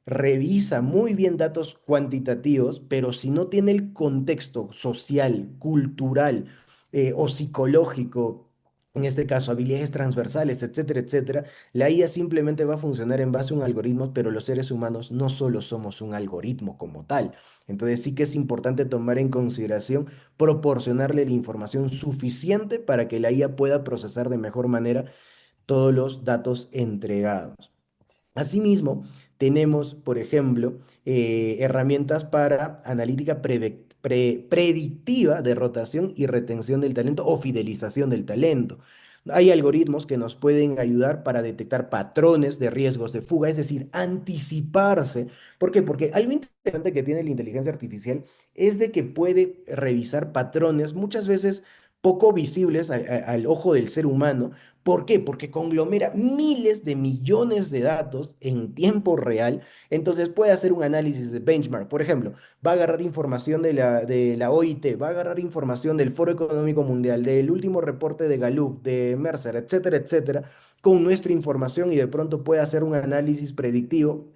revisa muy bien datos cuantitativos, pero si no tiene el contexto social, cultural o psicológico, en este caso habilidades transversales, etcétera, etcétera, la IA simplemente va a funcionar en base a un algoritmo, pero los seres humanos no solo somos un algoritmo como tal. Entonces sí que es importante tomar en consideración proporcionarle la información suficiente para que la IA pueda procesar de mejor manera todos los datos entregados. Asimismo, tenemos, por ejemplo, herramientas para analítica predictiva de rotación y retención del talento o fidelización del talento. Hay algoritmos que nos pueden ayudar para detectar patrones de riesgos de fuga, es decir, anticiparse. ¿Por qué? Porque algo interesante que tiene la inteligencia artificial es de que puede revisar patrones muchas veces poco visibles al ojo del ser humano. ¿Por qué? Porque conglomera miles de millones de datos en tiempo real, entonces puede hacer un análisis de benchmark. Por ejemplo, va a agarrar información de la OIT, va a agarrar información del Foro Económico Mundial, del último reporte de Gallup, de Mercer, etcétera, etcétera, con nuestra información y de pronto puede hacer un análisis predictivo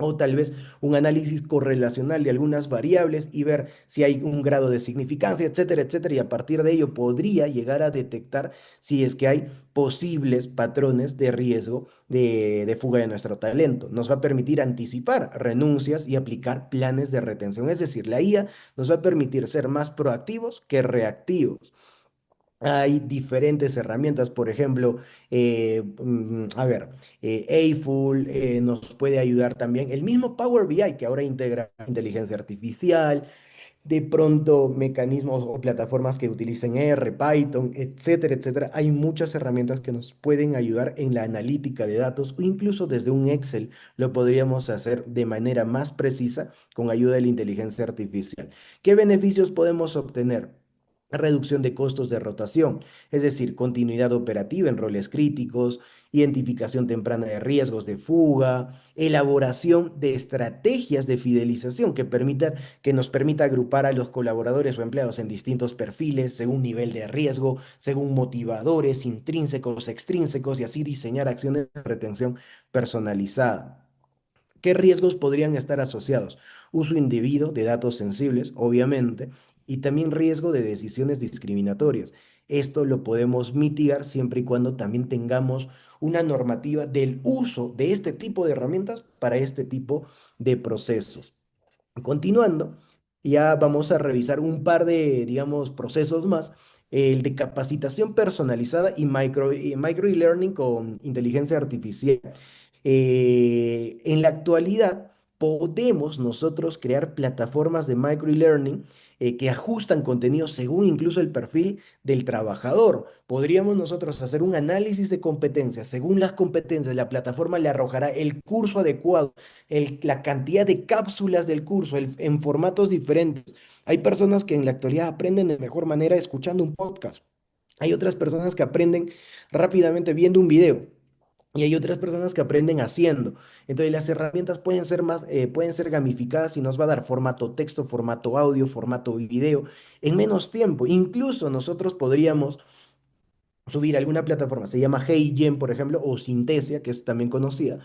o tal vez un análisis correlacional de algunas variables y ver si hay un grado de significancia, etcétera, etcétera, y a partir de ello podría llegar a detectar si es que hay posibles patrones de riesgo de fuga de nuestro talento. Nos va a permitir anticipar renuncias y aplicar planes de retención. Es decir, la IA nos va a permitir ser más proactivos que reactivos. Hay diferentes herramientas, por ejemplo, a ver, Eightful nos puede ayudar también. El mismo Power BI que ahora integra inteligencia artificial, de pronto mecanismos o plataformas que utilicen R, Python, etcétera, etcétera. Hay muchas herramientas que nos pueden ayudar en la analítica de datos o incluso desde un Excel lo podríamos hacer de manera más precisa con ayuda de la inteligencia artificial. ¿Qué beneficios podemos obtener? Reducción de costos de rotación, es decir, continuidad operativa en roles críticos, identificación temprana de riesgos de fuga, elaboración de estrategias de fidelización que nos permita agrupar a los colaboradores o empleados en distintos perfiles según nivel de riesgo, según motivadores intrínsecos, extrínsecos y así diseñar acciones de retención personalizada. ¿Qué riesgos podrían estar asociados? Uso indebido de datos sensibles, obviamente, y también riesgo de decisiones discriminatorias. Esto lo podemos mitigar siempre y cuando también tengamos una normativa del uso de este tipo de herramientas para este tipo de procesos. Continuando, ya vamos a revisar un par de, digamos, procesos más. El de capacitación personalizada y micro e-learning con inteligencia artificial. En la actualidad podemos nosotros crear plataformas de micro e-learning que ajustan contenido según incluso el perfil del trabajador. Podríamos nosotros hacer un análisis de competencias. Según las competencias, la plataforma le arrojará el curso adecuado, la cantidad de cápsulas del curso en formatos diferentes. Hay personas que en la actualidad aprenden de mejor manera escuchando un podcast. Hay otras personas que aprenden rápidamente viendo un video. Y hay otras personas que aprenden haciendo. Entonces las herramientas pueden ser gamificadas y nos va a dar formato texto, formato audio, formato video en menos tiempo. Incluso nosotros podríamos subir a alguna plataforma, se llama HeyGen, por ejemplo, o Synthesia, que es también conocida,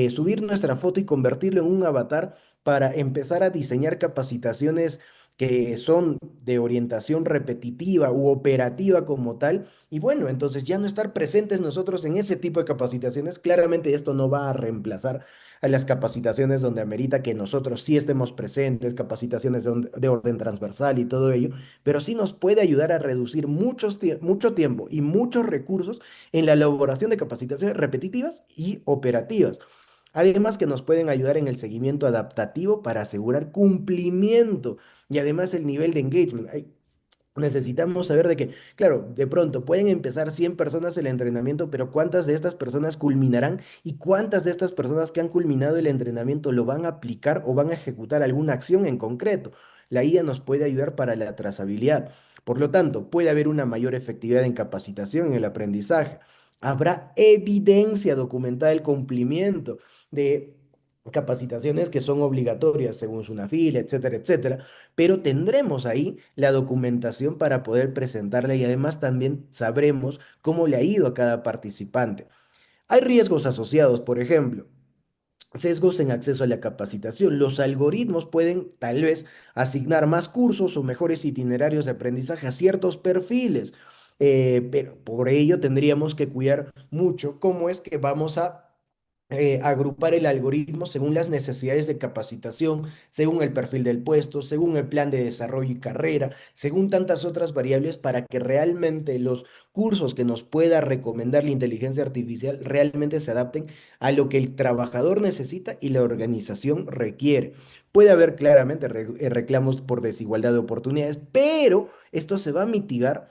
subir nuestra foto y convertirlo en un avatar para empezar a diseñar capacitaciones que son de orientación repetitiva u operativa como tal. Y bueno, entonces ya no estar presentes nosotros en ese tipo de capacitaciones, claramente esto no va a reemplazar a las capacitaciones donde amerita que nosotros sí estemos presentes, capacitaciones de orden transversal y todo ello, pero sí nos puede ayudar a reducir mucho tiempo y muchos recursos en la elaboración de capacitaciones repetitivas y operativas. Además que nos pueden ayudar en el seguimiento adaptativo para asegurar cumplimiento y además el nivel de engagement. Necesitamos saber de que, claro, de pronto pueden empezar 100 personas el entrenamiento, pero ¿cuántas de estas personas culminarán y cuántas de estas personas que han culminado el entrenamiento lo van a aplicar o van a ejecutar alguna acción en concreto? La IA nos puede ayudar para la trazabilidad. Por lo tanto, puede haber una mayor efectividad en capacitación, en el aprendizaje. Habrá evidencia documentada del cumplimiento de capacitaciones que son obligatorias según SUNAFIL, etcétera, etcétera, pero tendremos ahí la documentación para poder presentarla y además también sabremos cómo le ha ido a cada participante. Hay riesgos asociados, por ejemplo, sesgos en acceso a la capacitación. Los algoritmos pueden tal vez asignar más cursos o mejores itinerarios de aprendizaje a ciertos perfiles, pero por ello tendríamos que cuidar mucho cómo es que vamos a agrupar el algoritmo según las necesidades de capacitación, según el perfil del puesto, según el plan de desarrollo y carrera, según tantas otras variables para que realmente los cursos que nos pueda recomendar la inteligencia artificial realmente se adapten a lo que el trabajador necesita y la organización requiere. Puede haber claramente reclamos por desigualdad de oportunidades, pero esto se va a mitigar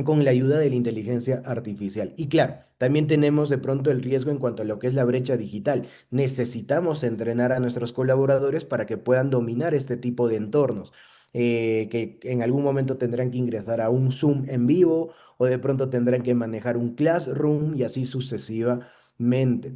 con la ayuda de la inteligencia artificial. Y claro, también tenemos de pronto el riesgo en cuanto a lo que es la brecha digital. Necesitamos entrenar a nuestros colaboradores para que puedan dominar este tipo de entornos. que en algún momento tendrán que ingresar a un Zoom en vivo o de pronto tendrán que manejar un Classroom y así sucesivamente.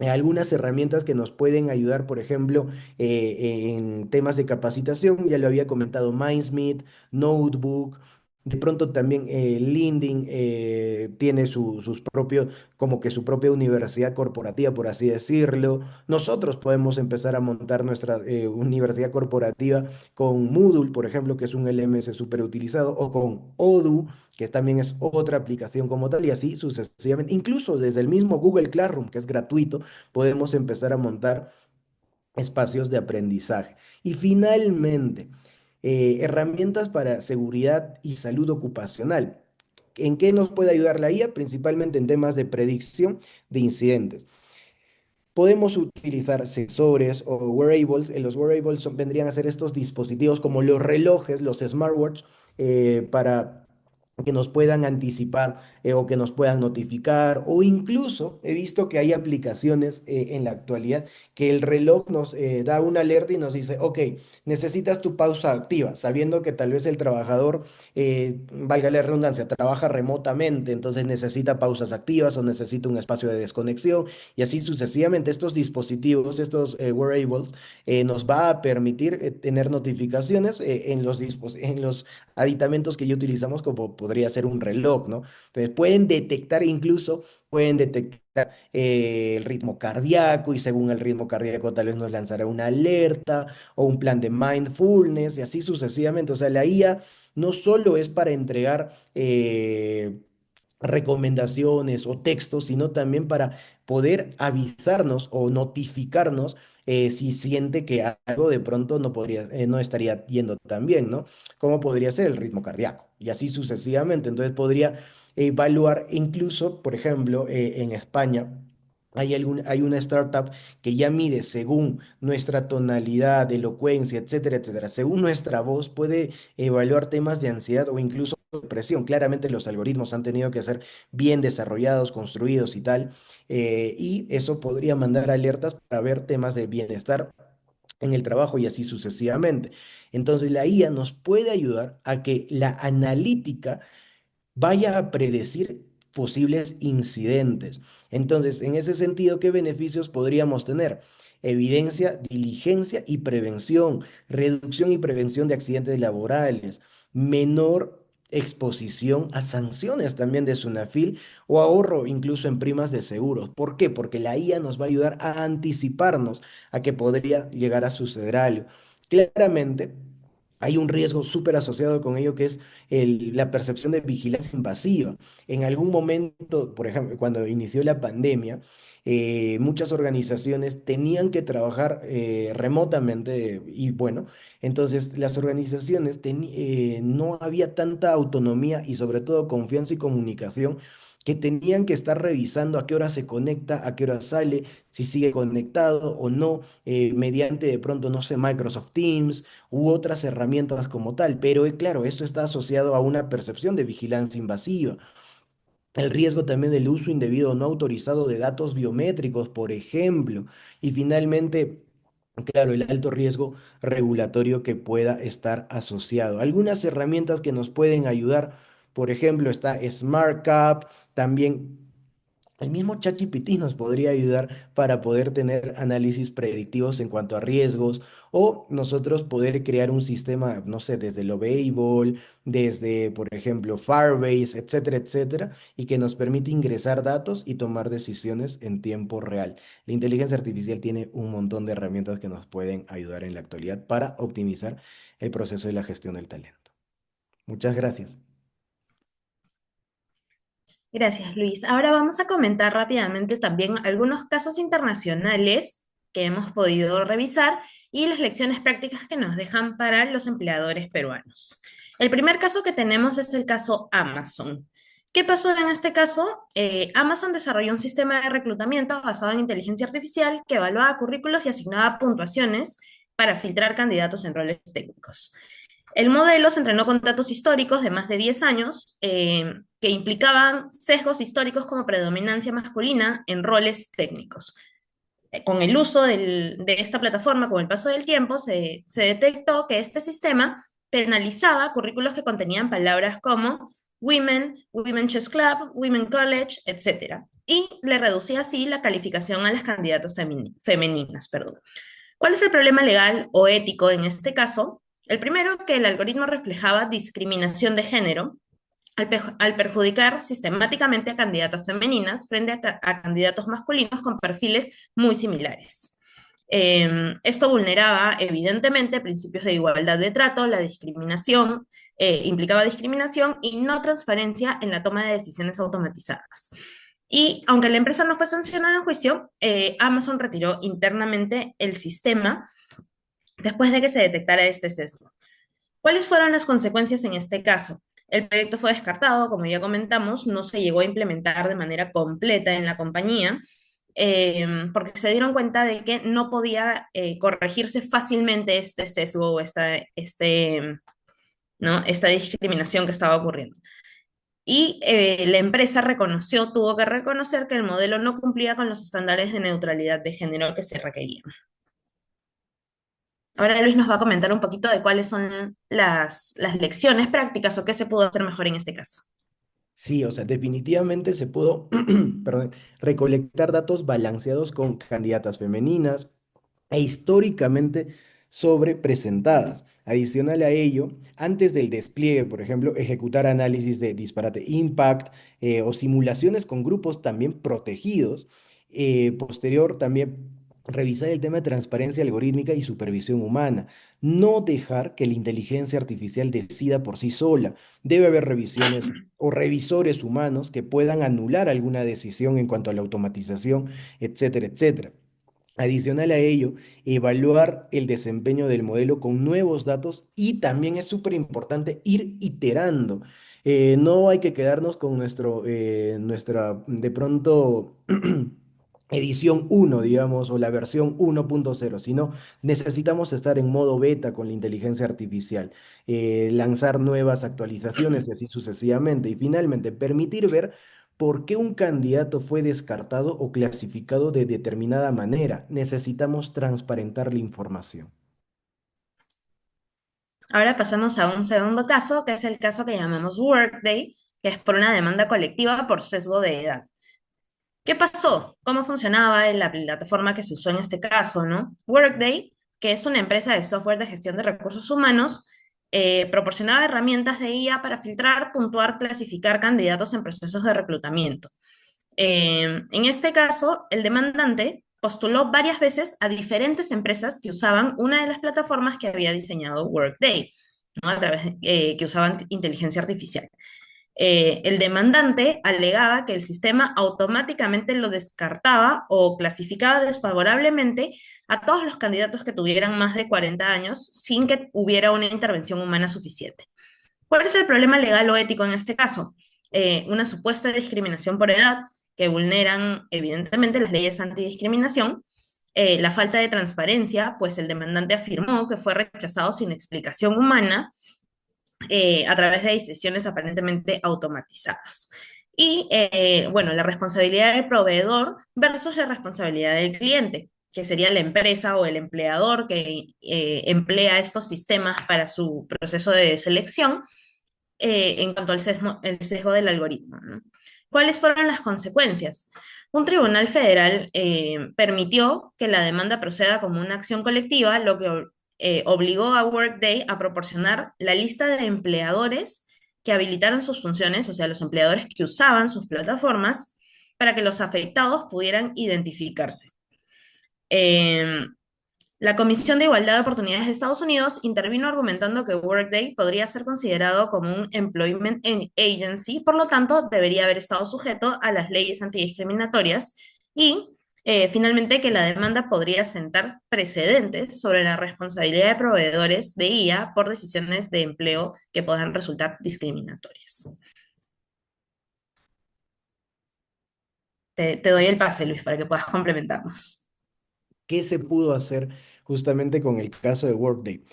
Algunas herramientas que nos pueden ayudar, por ejemplo, en temas de capacitación, ya lo había comentado, Mindsmith, Notebook. De pronto también LinkedIn tiene sus propios, como que su propia universidad corporativa, por así decirlo. Nosotros podemos empezar a montar nuestra universidad corporativa con Moodle, por ejemplo, que es un LMS súper utilizado, o con Odoo, que también es otra aplicación como tal, y así sucesivamente. Incluso desde el mismo Google Classroom, que es gratuito, podemos empezar a montar espacios de aprendizaje. Y finalmente, herramientas para seguridad y salud ocupacional. ¿En qué nos puede ayudar la IA? Principalmente en temas de predicción de incidentes. Podemos utilizar sensores o wearables. Los wearables vendrían a ser estos dispositivos como los relojes, los smartwatches, para que nos puedan anticipar o que nos puedan notificar. O incluso he visto que hay aplicaciones en la actualidad que el reloj nos da una alerta y nos dice, ok, necesitas tu pausa activa, sabiendo que tal vez el trabajador, valga la redundancia, trabaja remotamente, entonces necesita pausas activas o necesita un espacio de desconexión y así sucesivamente. Estos dispositivos, estos wearables, nos va a permitir tener notificaciones en los aditamentos que ya utilizamos, como podría ser un reloj, ¿no? Entonces pueden detectar incluso, pueden detectar el ritmo cardíaco y según el ritmo cardíaco tal vez nos lanzará una alerta o un plan de mindfulness y así sucesivamente. O sea, la IA no solo es para entregar recomendaciones o textos, sino también para poder avisarnos o notificarnos si siente que algo de pronto no estaría yendo tan bien, ¿no? Como podría ser el ritmo cardíaco y así sucesivamente. Entonces podría evaluar incluso, por ejemplo, en España. Hay una startup que ya mide según nuestra tonalidad, elocuencia, etcétera, etcétera. Según nuestra voz, puede evaluar temas de ansiedad o incluso depresión. Claramente los algoritmos han tenido que ser bien desarrollados, construidos y tal. Y eso podría mandar alertas para ver temas de bienestar en el trabajo y así sucesivamente. Entonces la IA nos puede ayudar a que la analítica vaya a predecir posibles incidentes. Entonces, en ese sentido, ¿qué beneficios podríamos tener? Evidencia, diligencia y prevención, reducción y prevención de accidentes laborales, menor exposición a sanciones también de SUNAFIL o ahorro incluso en primas de seguros. ¿Por qué? Porque la IA nos va a ayudar a anticiparnos a que podría llegar a suceder algo. Claramente, hay un riesgo súper asociado con ello que es la percepción de vigilancia invasiva. En algún momento, por ejemplo, cuando inició la pandemia, muchas organizaciones tenían que trabajar remotamente y bueno, entonces las organizaciones no había tanta autonomía y sobre todo confianza y comunicación que tenían que estar revisando a qué hora se conecta, a qué hora sale, si sigue conectado o no, mediante de pronto, no sé, Microsoft Teams u otras herramientas como tal. Pero claro, esto está asociado a una percepción de vigilancia invasiva. El riesgo también del uso indebido o no autorizado de datos biométricos, por ejemplo. Y finalmente, claro, el alto riesgo regulatorio que pueda estar asociado. Algunas herramientas que nos pueden ayudar, por ejemplo, está SmartCap, también el mismo ChatGPT nos podría ayudar para poder tener análisis predictivos en cuanto a riesgos o nosotros poder crear un sistema, no sé, desde Lovable, desde, por ejemplo, Firebase, etcétera, etcétera, y que nos permite ingresar datos y tomar decisiones en tiempo real. La inteligencia artificial tiene un montón de herramientas que nos pueden ayudar en la actualidad para optimizar el proceso de la gestión del talento. Muchas gracias. Gracias, Luis. Ahora vamos a comentar rápidamente también algunos casos internacionales que hemos podido revisar y las lecciones prácticas que nos dejan para los empleadores peruanos. El primer caso que tenemos es el caso Amazon. ¿Qué pasó en este caso? Amazon desarrolló un sistema de reclutamiento basado en inteligencia artificial que evaluaba currículos y asignaba puntuaciones para filtrar candidatos en roles técnicos. El modelo se entrenó con datos históricos de más de 10 años que implicaban sesgos históricos como predominancia masculina en roles técnicos. con el uso de esta plataforma, con el paso del tiempo, se detectó que este sistema penalizaba currículos que contenían palabras como women, women chess club, women college, etcétera, y le reducía así la calificación a las candidatas femeninas, perdón. ¿Cuál es el problema legal o ético en este caso? El primero, que el algoritmo reflejaba discriminación de género al perjudicar sistemáticamente a candidatas femeninas frente a candidatos masculinos con perfiles muy similares. Esto vulneraba evidentemente principios de igualdad de trato, la discriminación, implicaba discriminación y no transparencia en la toma de decisiones automatizadas. Y aunque la empresa no fue sancionada en juicio, Amazon retiró internamente el sistema después de que se detectara este sesgo. ¿Cuáles fueron las consecuencias en este caso? El proyecto fue descartado, como ya comentamos, no se llegó a implementar de manera completa en la compañía, porque se dieron cuenta de que no podía corregirse fácilmente este sesgo o ¿no? esta discriminación que estaba ocurriendo. Y la empresa tuvo que reconocer que el modelo no cumplía con los estándares de neutralidad de género que se requerían. Ahora Luis nos va a comentar un poquito de cuáles son las lecciones prácticas o qué se pudo hacer mejor en este caso. Sí, o sea, definitivamente se pudo, perdón, recolectar datos balanceados con candidatas femeninas e históricamente sobrepresentadas. Adicional a ello, antes del despliegue, por ejemplo, ejecutar análisis de disparate impact o simulaciones con grupos también protegidos. Posterior, también revisar el tema de transparencia algorítmica y supervisión humana. No dejar que la inteligencia artificial decida por sí sola. Debe haber revisiones o revisores humanos que puedan anular alguna decisión en cuanto a la automatización, etcétera, etcétera. Adicional a ello, evaluar el desempeño del modelo con nuevos datos y también es súper importante ir iterando. No hay que quedarnos con nuestra, de pronto, edición uno, digamos, o la versión 1.0, sino necesitamos estar en modo beta con la inteligencia artificial, lanzar nuevas actualizaciones y así sucesivamente. Y finalmente, permitir ver ¿por qué un candidato fue descartado o clasificado de determinada manera? Necesitamos transparentar la información. Ahora pasamos a un segundo caso, que es el caso que llamamos Workday, que es por una demanda colectiva por sesgo de edad. ¿Qué pasó? ¿Cómo funcionaba en la plataforma que se usó en este caso, ¿no? Workday, que es una empresa de software de gestión de recursos humanos, proporcionaba herramientas de IA para filtrar, puntuar, clasificar candidatos en procesos de reclutamiento. En este caso, el demandante postuló varias veces a diferentes empresas que usaban una de las plataformas que había diseñado Workday, ¿no? Que usaban inteligencia artificial. El demandante alegaba que el sistema automáticamente lo descartaba o clasificaba desfavorablemente a todos los candidatos que tuvieran más de 40 años sin que hubiera una intervención humana suficiente. ¿Cuál es el problema legal o ético en este caso? Una supuesta discriminación por edad que vulneran evidentemente las leyes antidiscriminación, la falta de transparencia, pues el demandante afirmó que fue rechazado sin explicación humana a través de decisiones aparentemente automatizadas. Y bueno, la responsabilidad del proveedor versus la responsabilidad del cliente, que sería la empresa o el empleador que emplea estos sistemas para su proceso de selección en cuanto al el sesgo del algoritmo, ¿no? ¿Cuáles fueron las consecuencias? Un tribunal federal permitió que la demanda proceda como una acción colectiva, lo que obligó a Workday a proporcionar la lista de empleadores que habilitaron sus funciones, o sea, los empleadores que usaban sus plataformas, para que los afectados pudieran identificarse. Eh, la Comisión de Igualdad de Oportunidades de Estados Unidos intervino argumentando que Workday podría ser considerado como un employment agency, por lo tanto, debería haber estado sujeto a las leyes antidiscriminatorias y, finalmente, que la demanda podría sentar precedentes sobre la responsabilidad de proveedores de IA por decisiones de empleo que puedan resultar discriminatorias. Te doy el pase, Luis, para que puedas complementarnos. ¿Qué se pudo hacer justamente con el caso de Workday?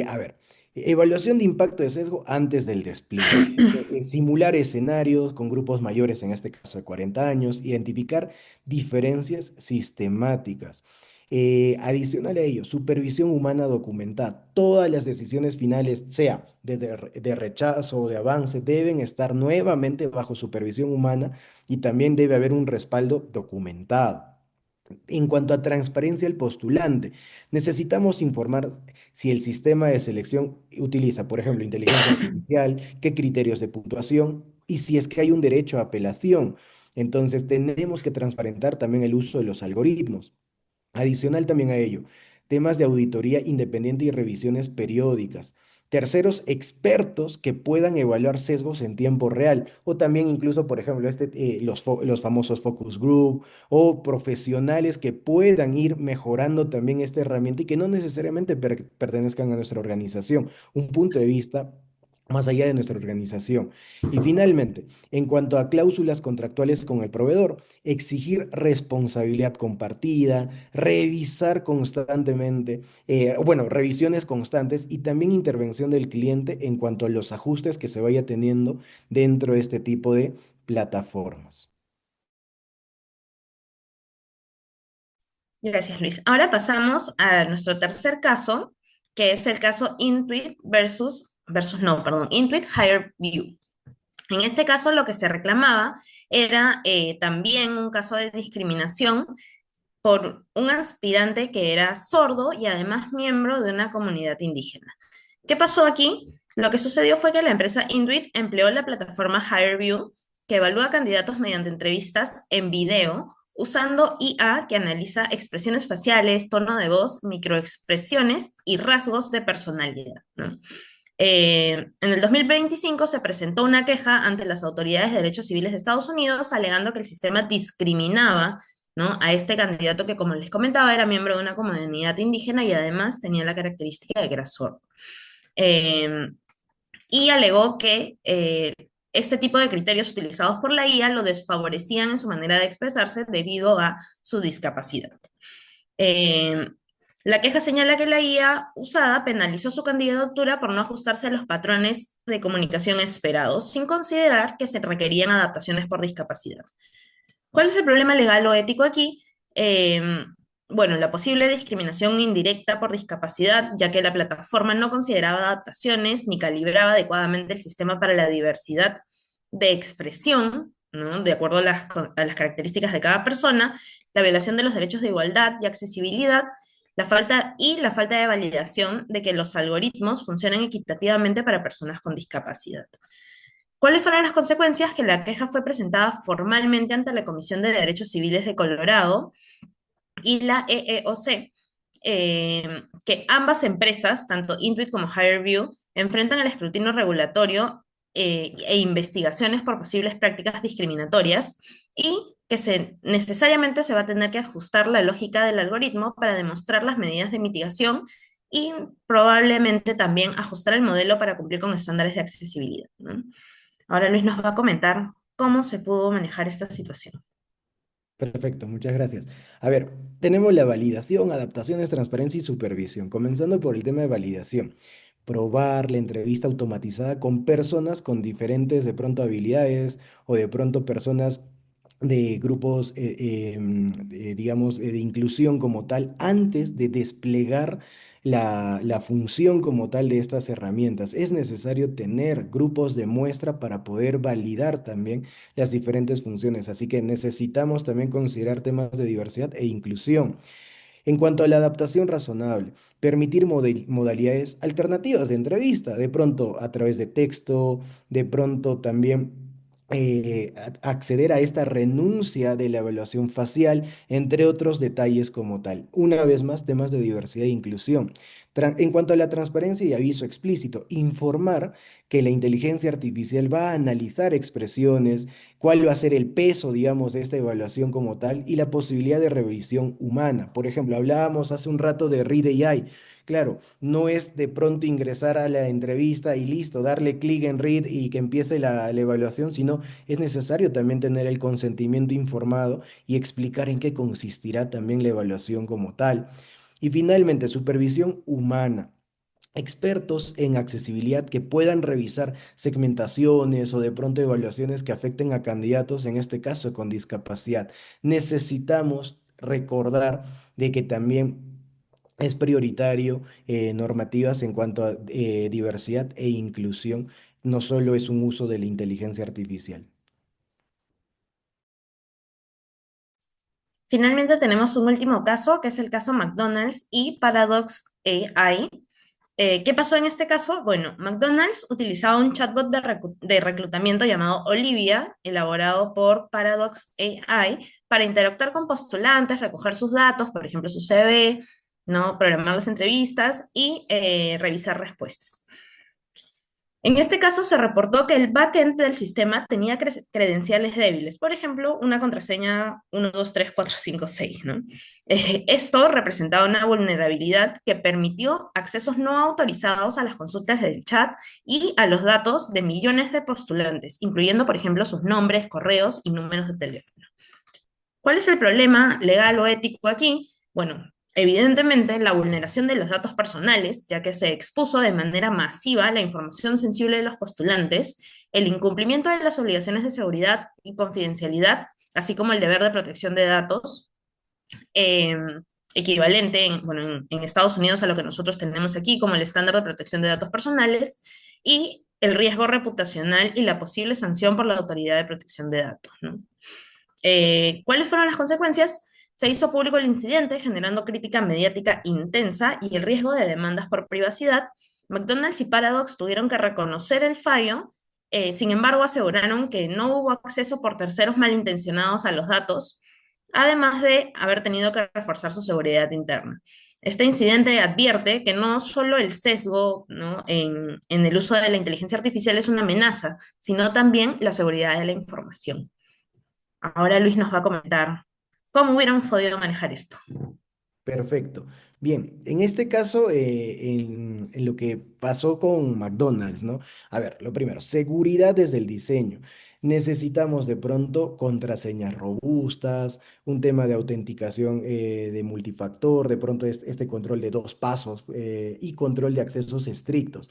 A ver. Evaluación de impacto de sesgo antes del despliegue. Simular escenarios con grupos mayores, en este caso de 40 años, identificar diferencias sistemáticas. Adicional a ello, supervisión humana documentada. Todas las decisiones finales, sea de rechazo o de avance, deben estar nuevamente bajo supervisión humana y también debe haber un respaldo documentado. En cuanto a transparencia del postulante, necesitamos informar si el sistema de selección utiliza, por ejemplo, inteligencia artificial, qué criterios de puntuación y si es que hay un derecho a apelación. Entonces, tenemos que transparentar también el uso de los algoritmos. Adicional también a ello, temas de auditoría independiente y revisiones periódicas. Terceros expertos que puedan evaluar sesgos en tiempo real o también incluso, por ejemplo, los famosos focus group o profesionales que puedan ir mejorando también esta herramienta y que no necesariamente pertenezcan a nuestra organización. Un punto de vista más allá de nuestra organización. Y finalmente, en cuanto a cláusulas contractuales con el proveedor, exigir responsabilidad compartida, revisar constantemente, bueno, revisiones constantes y también intervención del cliente en cuanto a los ajustes que se vaya teniendo dentro de este tipo de plataformas. Gracias, Luis. Ahora pasamos a nuestro tercer caso, que es el caso Intuit Intuit HireVue. En este caso, lo que se reclamaba era también un caso de discriminación por un aspirante que era sordo y además miembro de una comunidad indígena. ¿Qué pasó aquí? Lo que sucedió fue que la empresa Intuit empleó la plataforma HireVue, que evalúa candidatos mediante entrevistas en video, usando IA que analiza expresiones faciales, tono de voz, microexpresiones y rasgos de personalidad, ¿no? En el 2025 se presentó una queja ante las autoridades de derechos civiles de Estados Unidos alegando que el sistema discriminaba, ¿no?, a este candidato que, como les comentaba, era miembro de una comunidad indígena y además tenía la característica de que era sordo. Eh, y alegó que este tipo de criterios utilizados por la IA lo desfavorecían en su manera de expresarse debido a su discapacidad. Eh, la queja señala que la IA usada penalizó su candidatura por no ajustarse a los patrones de comunicación esperados, sin considerar que se requerían adaptaciones por discapacidad. ¿Cuál es el problema legal o ético aquí? Bueno, la posible discriminación indirecta por discapacidad, ya que la plataforma no consideraba adaptaciones ni calibraba adecuadamente el sistema para la diversidad de expresión, ¿no?, de acuerdo a las características de cada persona, la violación de los derechos de igualdad y accesibilidad, la falta de validación de que los algoritmos funcionen equitativamente para personas con discapacidad. ¿Cuáles fueron las consecuencias? Que la queja fue presentada formalmente ante la Comisión de Derechos Civiles de Colorado y la EEOC, que ambas empresas, tanto Intuit como HireVue, enfrentan el escrutinio regulatorio e investigaciones por posibles prácticas discriminatorias y que necesariamente se va a tener que ajustar la lógica del algoritmo para demostrar las medidas de mitigación y probablemente también ajustar el modelo para cumplir con estándares de accesibilidad, ¿no? Ahora Luis nos va a comentar cómo se pudo manejar esta situación. Perfecto, muchas gracias. A ver, tenemos la validación, adaptaciones, transparencia y supervisión. Comenzando por el tema de validación. Probar la entrevista automatizada con personas con diferentes de pronto habilidades o de pronto personas de grupos, digamos, de inclusión como tal, antes de desplegar la función como tal de estas herramientas. Es necesario tener grupos de muestra para poder validar también las diferentes funciones. Así que necesitamos también considerar temas de diversidad e inclusión. En cuanto a la adaptación razonable, permitir modalidades alternativas de entrevista, de pronto a través de texto, de pronto también acceder a esta renuncia de la evaluación facial, entre otros detalles como tal. Una vez más, temas de diversidad e inclusión. En cuanto a la transparencia y aviso explícito, informar que la inteligencia artificial va a analizar expresiones, cuál va a ser el peso, digamos, de esta evaluación como tal y la posibilidad de revisión humana. Por ejemplo, hablábamos hace un rato de Read AI. Claro, no es de pronto ingresar a la entrevista y listo, darle clic en Read y que empiece la evaluación, sino es necesario también tener el consentimiento informado y explicar en qué consistirá también la evaluación como tal. Y finalmente, supervisión humana. expertos en accesibilidad que puedan revisar segmentaciones o de pronto evaluaciones que afecten a candidatos, en este caso con discapacidad. Necesitamos recordar de que también es prioritario normativas en cuanto a diversidad e inclusión, no solo es un uso de la inteligencia artificial. Finalmente tenemos un último caso, que es el caso McDonald's y Paradox AI. ¿Qué pasó en este caso? Bueno, McDonald's utilizaba un chatbot de reclutamiento llamado Olivia, elaborado por Paradox AI, para interactuar con postulantes, recoger sus datos, por ejemplo, su CV, ¿no? Programar las entrevistas y revisar respuestas. En este caso se reportó que el backend del sistema tenía credenciales débiles, por ejemplo, una contraseña 123456, ¿no? Esto representaba una vulnerabilidad que permitió accesos no autorizados a las consultas del chat y a los datos de millones de postulantes, incluyendo, por ejemplo, sus nombres, correos y números de teléfono. ¿Cuál es el problema legal o ético aquí? Bueno, evidentemente la vulneración de los datos personales, ya que se expuso de manera masiva la información sensible de los postulantes, el incumplimiento de las obligaciones de seguridad y confidencialidad, así como el deber de protección de datos, eh, equivalente en Estados Unidos a lo que nosotros tenemos aquí como el estándar de protección de datos personales, y el riesgo reputacional y la posible sanción por la Autoridad de Protección de Datos, ¿no? ¿Cuáles fueron las consecuencias? Se hizo público el incidente, generando crítica mediática intensa y el riesgo de demandas por privacidad. McDonald's y Paradox tuvieron que reconocer el fallo, sin embargo aseguraron que no hubo acceso por terceros malintencionados a los datos, además de haber tenido que reforzar su seguridad interna. Este incidente advierte que no solo el sesgo, ¿no?, en el uso de la inteligencia artificial es una amenaza, sino también la seguridad de la información. Ahora Luis nos va a comentar cómo hubiéramos podido manejar esto. Perfecto. Bien, en este caso, en lo que pasó con McDonald's, ¿no? A ver, lo primero, seguridad desde el diseño. Necesitamos de pronto contraseñas robustas, un tema de autenticación de multifactor, de pronto este control de dos pasos y control de accesos estrictos.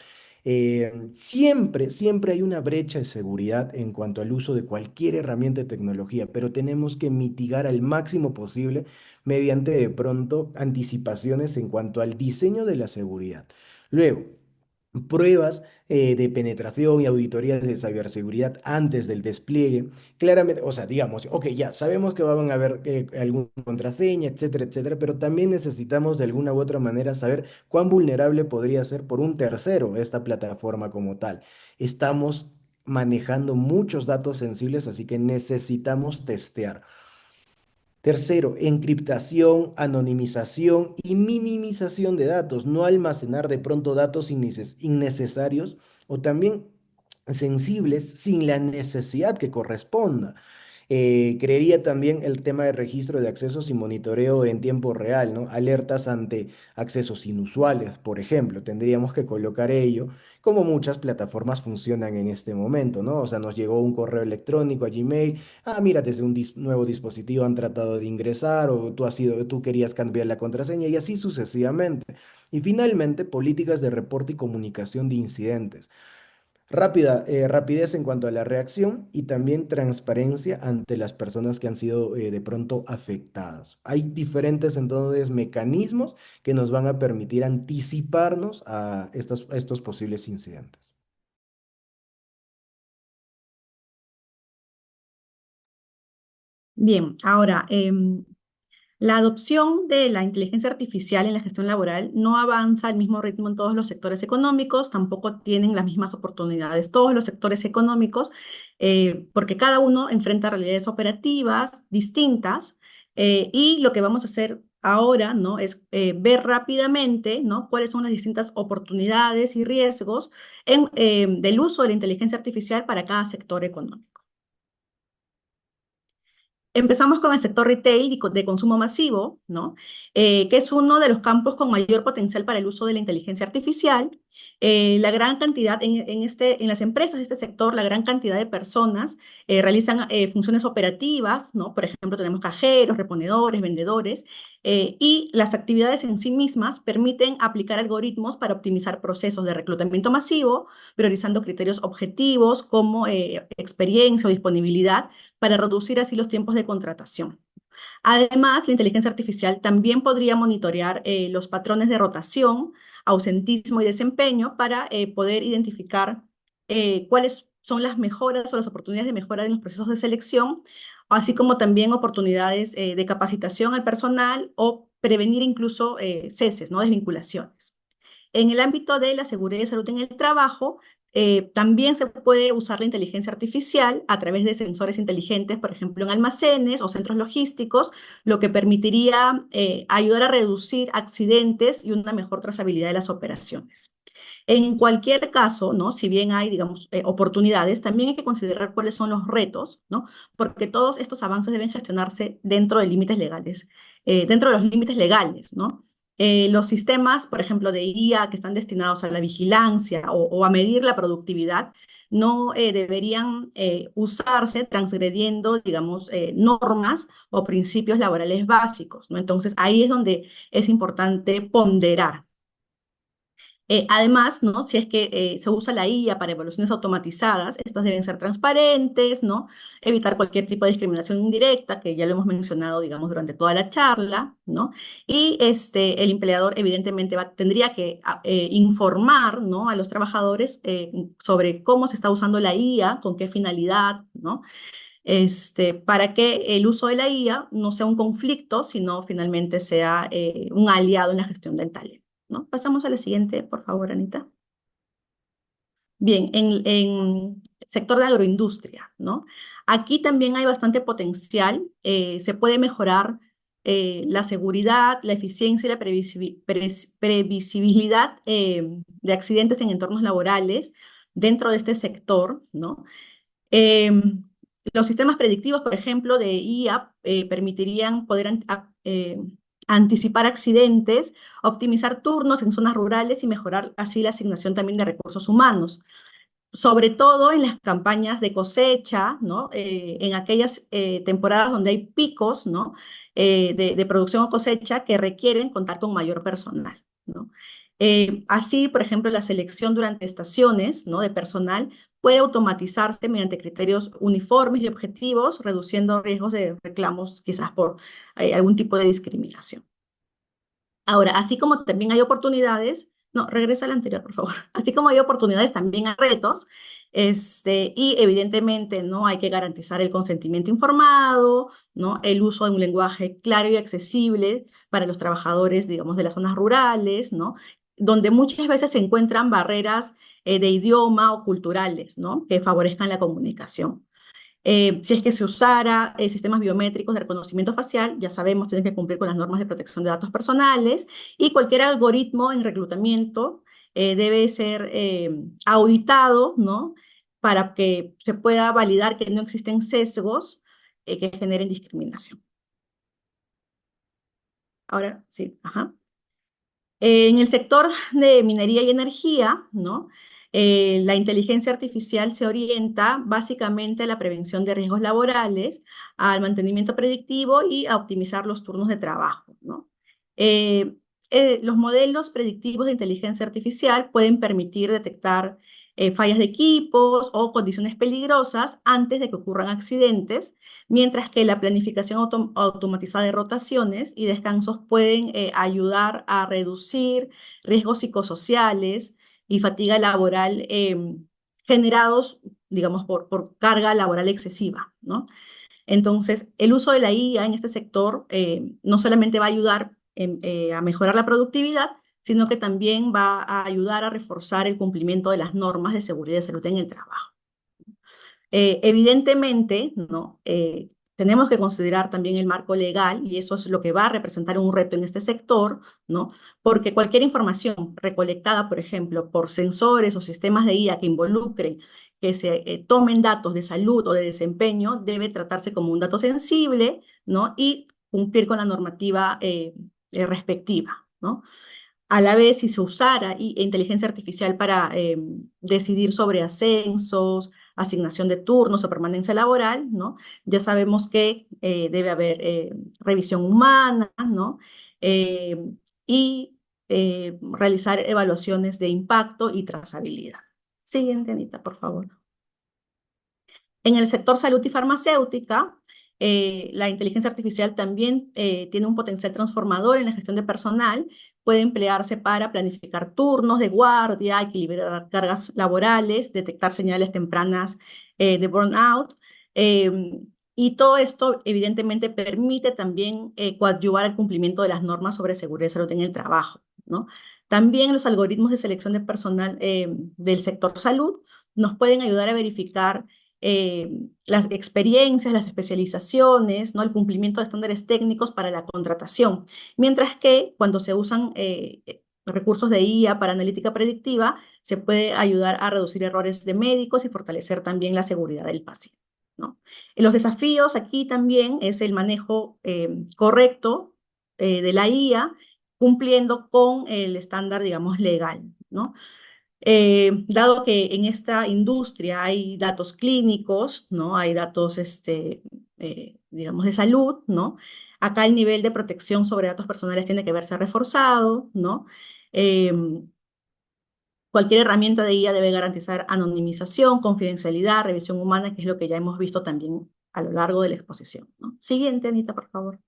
Siempre hay una brecha de seguridad en cuanto al uso de cualquier herramienta de tecnología, pero tenemos que mitigar al máximo posible mediante de pronto anticipaciones en cuanto al diseño de la seguridad. Luego, pruebas de penetración y auditorías de ciberseguridad antes del despliegue. Claramente, o sea, digamos, ok, ya sabemos que van a haber alguna contraseña, etcétera, etcétera, pero también necesitamos de alguna u otra manera saber cuán vulnerable podría ser por un tercero esta plataforma como tal. Estamos manejando muchos datos sensibles, así que necesitamos testear. Tercero, encriptación, anonimización y minimización de datos, no almacenar de pronto datos innecesarios o también sensibles sin la necesidad que corresponda. Creería también el tema de registro de accesos y monitoreo en tiempo real, ¿no? Alertas ante accesos inusuales, por ejemplo. Tendríamos que colocar ello, como muchas plataformas funcionan en este momento, ¿no? O sea, nos llegó un correo electrónico a Gmail, mira, desde un nuevo dispositivo han tratado de ingresar o tú querías cambiar la contraseña y así sucesivamente. Y finalmente, políticas de reporte y comunicación de incidentes. Rapidez en cuanto a la reacción y también transparencia ante las personas que han sido de pronto afectadas. Hay diferentes entonces mecanismos que nos van a permitir anticiparnos a estos posibles incidentes. Bien, ahora, la adopción de la inteligencia artificial en la gestión laboral no avanza al mismo ritmo en todos los sectores económicos, tampoco tienen las mismas oportunidades todos los sectores económicos, porque cada uno enfrenta realidades operativas distintas, y lo que vamos a hacer ahora, ¿no?, es ver rápidamente, ¿no?, cuáles son las distintas oportunidades y riesgos del uso de la inteligencia artificial para cada sector económico. Empezamos con el sector retail y de consumo masivo, ¿no? Que es uno de los campos con mayor potencial para el uso de la inteligencia artificial. La gran cantidad en las empresas de este sector, la gran cantidad de personas realizan funciones operativas, ¿no? Por ejemplo, tenemos cajeros, reponedores, vendedores, y las actividades en sí mismas permiten aplicar algoritmos para optimizar procesos de reclutamiento masivo, priorizando criterios objetivos como experiencia o disponibilidad para reducir así los tiempos de contratación. Además, la inteligencia artificial también podría monitorear los patrones de rotación, ausentismo y desempeño para poder identificar cuáles son las mejoras o las oportunidades de mejora en los procesos de selección, así como también oportunidades de capacitación al personal o prevenir incluso ceses, ¿no? Desvinculaciones. En el ámbito de la seguridad y salud en el trabajo, también se puede usar la inteligencia artificial a través de sensores inteligentes, por ejemplo, en almacenes o centros logísticos, lo que permitiría ayudar a reducir accidentes y una mejor trazabilidad de las operaciones. En cualquier caso, ¿no? Si bien hay, digamos, oportunidades, también hay que considerar cuáles son los retos, ¿no? Porque todos estos avances deben gestionarse dentro de límites legales, dentro de los límites legales, ¿no? Los sistemas, por ejemplo, de IA que están destinados a la vigilancia o a medir la productividad, no deberían usarse transgrediendo, digamos, normas o principios laborales básicos, ¿no? Entonces, ahí es donde es importante ponderar. Además, ¿no? Si es que se usa la IA para evaluaciones automatizadas, estas deben ser transparentes, ¿no? Evitar cualquier tipo de discriminación indirecta, que ya lo hemos mencionado, digamos, durante toda la charla, ¿no? Y el empleador evidentemente tendría que informar, ¿no? A los trabajadores sobre cómo se está usando la IA, con qué finalidad, ¿no? Para que el uso de la IA no sea un conflicto, sino finalmente sea un aliado en la gestión del talento, ¿no? Pasamos a la siguiente, por favor, Anita. Bien, en sector de agroindustria, ¿no? Aquí también hay bastante potencial. Se puede mejorar la seguridad, la eficiencia y la previsibilidad de accidentes en entornos laborales dentro de este sector, ¿no? Eh, los sistemas predictivos, por ejemplo, de IA permitirían poder anticipar accidentes, optimizar turnos en zonas rurales y mejorar así la asignación también de recursos humanos, sobre todo en las campañas de cosecha, ¿no? En aquellas temporadas donde hay picos, ¿no? De producción o cosecha que requieren contar con mayor personal, ¿no? Así, por ejemplo, la selección durante estaciones, ¿no? De personal puede automatizarse mediante criterios uniformes y objetivos, reduciendo riesgos de reclamos quizás por algún tipo de discriminación. Ahora, así como también hay oportunidades, no, regresa al anterior, por favor. Así como hay oportunidades, también hay retos, y evidentemente, ¿no? Hay que garantizar el consentimiento informado, ¿no? El uso de un lenguaje claro y accesible para los trabajadores, digamos, de las zonas rurales, ¿no? Donde muchas veces se encuentran barreras de idioma o culturales, ¿no? Que favorezcan la comunicación. Si es que se usara sistemas biométricos de reconocimiento facial, ya sabemos, tienen que cumplir con las normas de protección de datos personales y cualquier algoritmo en reclutamiento debe ser auditado, ¿no? Para que se pueda validar que no existen sesgos que generen discriminación. Ahora sí, ajá. En el sector de minería y energía, ¿no? La inteligencia artificial se orienta básicamente a la prevención de riesgos laborales, al mantenimiento predictivo y a optimizar los turnos de trabajo, ¿no? Eh, los modelos predictivos de inteligencia artificial pueden permitir detectar fallas de equipos o condiciones peligrosas antes de que ocurran accidentes, mientras que la planificación automatizada de rotaciones y descansos pueden ayudar a reducir riesgos psicosociales y fatiga laboral generados, digamos, por carga laboral excesiva, ¿no? Entonces, el uso de la IA en este sector no solamente va a ayudar a mejorar la productividad, sino que también va a ayudar a reforzar el cumplimiento de las normas de seguridad y salud en el trabajo. Evidentemente, ¿no? Tenemos que considerar también el marco legal y eso es lo que va a representar un reto en este sector, ¿no? Porque cualquier información recolectada, por ejemplo, por sensores o sistemas de IA que involucren, que se tomen datos de salud o de desempeño, debe tratarse como un dato sensible, ¿no? Y cumplir con la normativa respectiva, ¿no? A la vez, si se usara inteligencia artificial para decidir sobre ascensos, asignación de turnos o permanencia laboral, ¿no? Ya sabemos que debe haber revisión humana, ¿no? Eh, y realizar evaluaciones de impacto y trazabilidad. Siguiente, Anita, por favor. En el sector salud y farmacéutica, la inteligencia artificial también tiene un potencial transformador en la gestión de personal. Puede emplearse para planificar turnos de guardia, equilibrar cargas laborales, detectar señales tempranas de burnout. Y todo esto, evidentemente, permite también coadyuvar el cumplimiento de las normas sobre seguridad y salud en el trabajo, ¿no? También los algoritmos de selección de personal del sector salud nos pueden ayudar a verificar las experiencias, las especializaciones, ¿no? El cumplimiento de estándares técnicos para la contratación. Mientras que cuando se usan recursos de IA para analítica predictiva, se puede ayudar a reducir errores de médicos y fortalecer también la seguridad del paciente, ¿no? Los desafíos aquí también es el manejo correcto de la IA, cumpliendo con el estándar, digamos, legal, ¿no? Dado que en esta industria hay datos clínicos, ¿no? Hay datos, digamos, de salud, ¿no? Acá el nivel de protección sobre datos personales tiene que verse reforzado, ¿no? Eh, Cualquier herramienta de IA debe garantizar anonimización, confidencialidad, revisión humana, que es lo que ya hemos visto también a lo largo de la exposición, ¿no? Siguiente, Anita, por favor.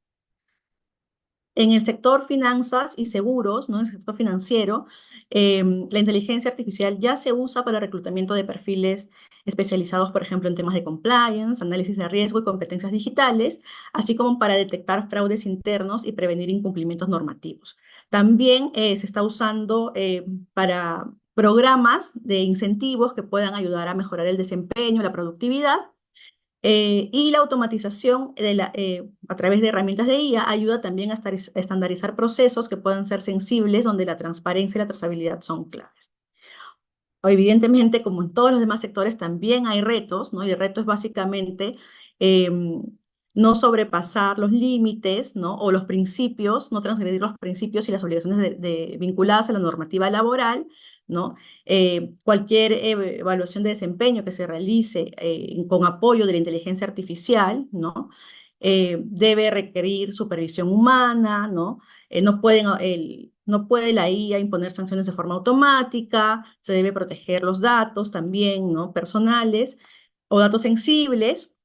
En el sector finanzas y seguros, ¿no? En el sector financiero, la inteligencia artificial ya se usa para el reclutamiento de perfiles especializados, por ejemplo, en temas de compliance, análisis de riesgo y competencias digitales, así como para detectar fraudes internos y prevenir incumplimientos normativos. También se está usando para programas de incentivos que puedan ayudar a mejorar el desempeño, la productividad y la automatización a través de herramientas de IA ayuda también a estandarizar procesos que puedan ser sensibles, donde la transparencia y la trazabilidad son claves. Evidentemente, como en todos los demás sectores, también hay retos, ¿no? Y el reto es básicamente no sobrepasar los límites, ¿no? O los principios, no transgredir los principios y las obligaciones vinculadas a la normativa laboral, ¿no? Cualquier evaluación de desempeño que se realice con apoyo de la inteligencia artificial, ¿no? Debe requerir supervisión humana, ¿no? No puede la IA imponer sanciones de forma automática, se debe proteger los datos también, ¿no? Personales o datos sensibles,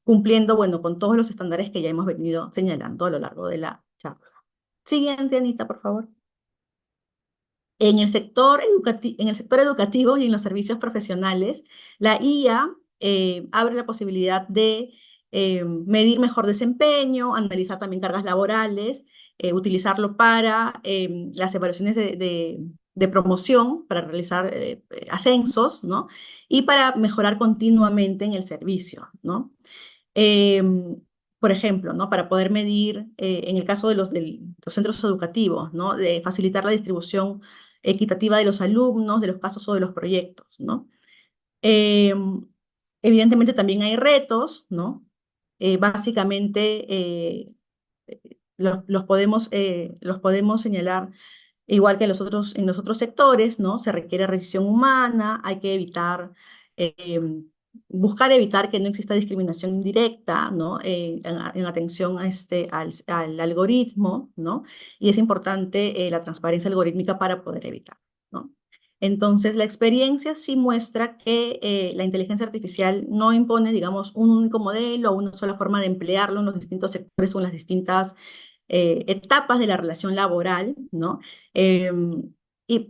cumpliendo, bueno, con todos los estándares que ya hemos venido señalando a lo largo de la charla. Siguiente, Anita, por favor. En el sector educativo y en los servicios profesionales, la IA abre la posibilidad de medir mejor desempeño, analizar también cargas laborales, utilizarlo para las evaluaciones de promoción, para realizar ascensos, ¿no? Y para mejorar continuamente en el servicio, ¿no? Por ejemplo, ¿no? Para poder medir, en el caso de los centros educativos, ¿no? De facilitar la distribución equitativa de los alumnos, de los casos o de los proyectos, ¿no? Eh, Evidentemente también hay retos, ¿no? Básicamente los podemos señalar igual que en los otros sectores, ¿no? Se requiere revisión humana, hay que buscar evitar que no exista discriminación indirecta, ¿no? En atención al algoritmo, ¿no? Y es importante la transparencia algorítmica para poder evitar, ¿no? Entonces, la experiencia sí muestra que la inteligencia artificial no impone, digamos, un único modelo o una sola forma de emplearlo en los distintos sectores o en las distintas etapas de la relación laboral, ¿no? Eh,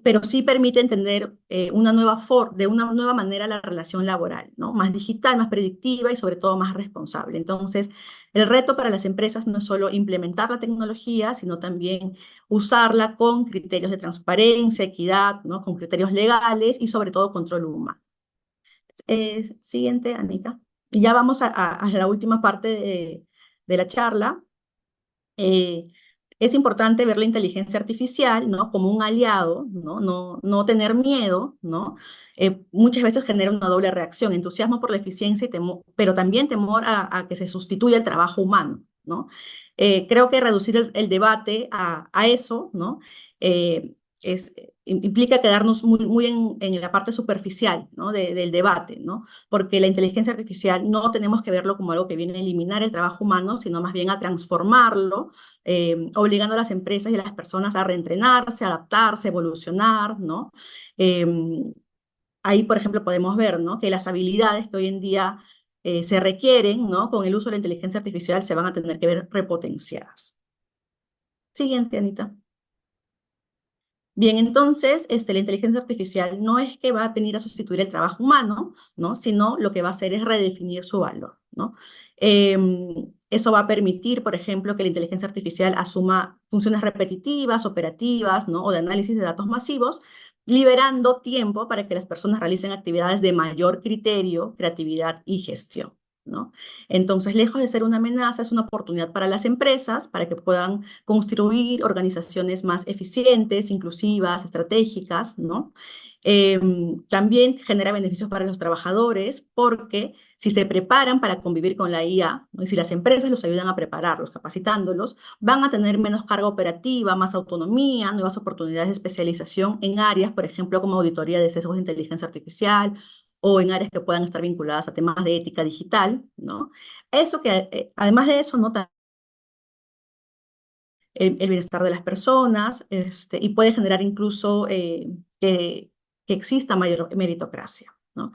pero sí permite entender de una nueva manera la relación laboral, ¿no? Más digital, más predictiva y sobre todo más responsable. Entonces, el reto para las empresas no es solo implementar la tecnología, sino también usarla con criterios de transparencia, equidad, ¿no? Con criterios legales y sobre todo control humano. Siguiente, Anita. Y ya vamos a la última parte de la charla. Eh, es importante ver la inteligencia artificial, ¿no? Como un aliado, ¿no? No tener miedo, ¿no? Muchas veces genera una doble reacción, entusiasmo por la eficiencia, pero también temor a que se sustituya el trabajo humano, ¿no? Creo que reducir el debate a eso, ¿no? eh, implica quedarnos muy en la parte superficial, ¿no? Del debate, ¿no? Porque la inteligencia artificial no tenemos que verlo como algo que viene a eliminar el trabajo humano, sino más bien a transformarlo, obligando a las empresas y a las personas a reentrenarse, adaptarse, evolucionar, ¿no? Ahí, por ejemplo, podemos ver, ¿no? Que las habilidades que hoy en día se requieren, ¿no? Con el uso de la inteligencia artificial se van a tener que ver repotenciadas. Siguiente, Anita. Bien, entonces, la inteligencia artificial no es que va a venir a sustituir el trabajo humano, ¿no? Sino lo que va a hacer es redefinir su valor, ¿no? Eso va a permitir, por ejemplo, que la inteligencia artificial asuma funciones repetitivas, operativas, ¿no? O de análisis de datos masivos, liberando tiempo para que las personas realicen actividades de mayor criterio, creatividad y gestión, ¿no? Entonces, lejos de ser una amenaza, es una oportunidad para las empresas para que puedan construir organizaciones más eficientes, inclusivas, estratégicas, ¿no? También genera beneficios para los trabajadores porque si se preparan para convivir con la IA, ¿no? Y si las empresas los ayudan a prepararlos, capacitándolos, van a tener menos carga operativa, más autonomía, nuevas oportunidades de especialización en áreas, por ejemplo, como auditoría de sesgos de inteligencia artificial o en áreas que puedan estar vinculadas a temas de ética digital, ¿no? Eso que, además de eso, ¿no? El bienestar de las personas, y puede generar incluso que exista mayor meritocracia, ¿no?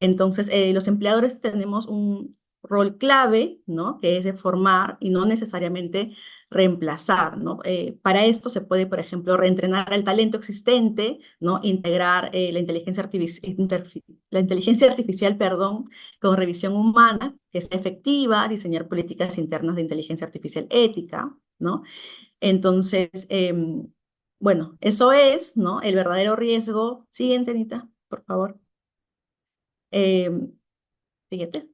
Entonces, los empleadores tenemos un rol clave, ¿no? Que es de formar y no necesariamente reemplazar, ¿no? Para esto se puede, por ejemplo, reentrenar al talento existente, ¿no? Integrar la inteligencia artificial, perdón, con revisión humana, que sea efectiva, diseñar políticas internas de inteligencia artificial ética, ¿no? Entonces, bueno, eso es, ¿no? El verdadero riesgo. Siguiente, Anita, por favor. Em, Siguiente.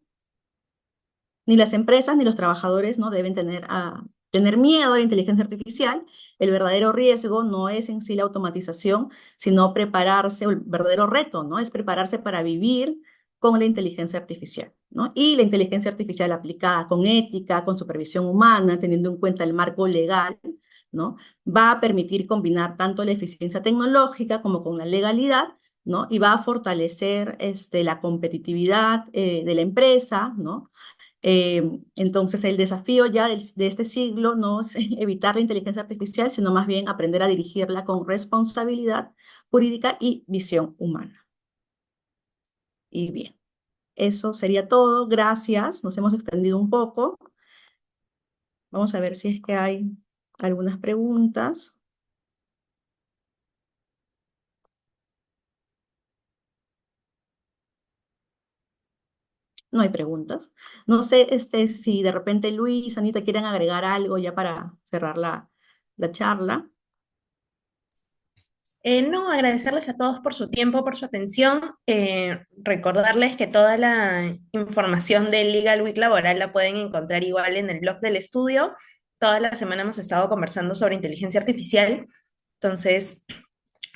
Ni las empresas ni los trabajadores no deben tener miedo a la inteligencia artificial. El verdadero riesgo no es en sí la automatización, sino prepararse, o el verdadero reto, ¿no? Es prepararse para vivir con la inteligencia artificial, ¿no? Y la inteligencia artificial aplicada con ética, con supervisión humana, teniendo en cuenta el marco legal, ¿no? Va a permitir combinar tanto la eficiencia tecnológica como con la legalidad, ¿no? Y va a fortalecer la competitividad de la empresa, ¿no? Entonces, el desafío ya de este siglo no es evitar la inteligencia artificial, sino más bien aprender a dirigirla con responsabilidad jurídica y visión humana. Y bien, eso sería todo. Gracias. Nos hemos extendido un poco. Vamos a ver si es que hay algunas preguntas. No hay preguntas. No sé si de repente Luis, Anita quieren agregar algo ya para cerrar la charla. No, agradecerles a todos por su tiempo, por su atención. Recordarles que toda la información del Legal Week laboral la pueden encontrar igual en el blog del estudio. Toda la semana hemos estado conversando sobre inteligencia artificial, entonces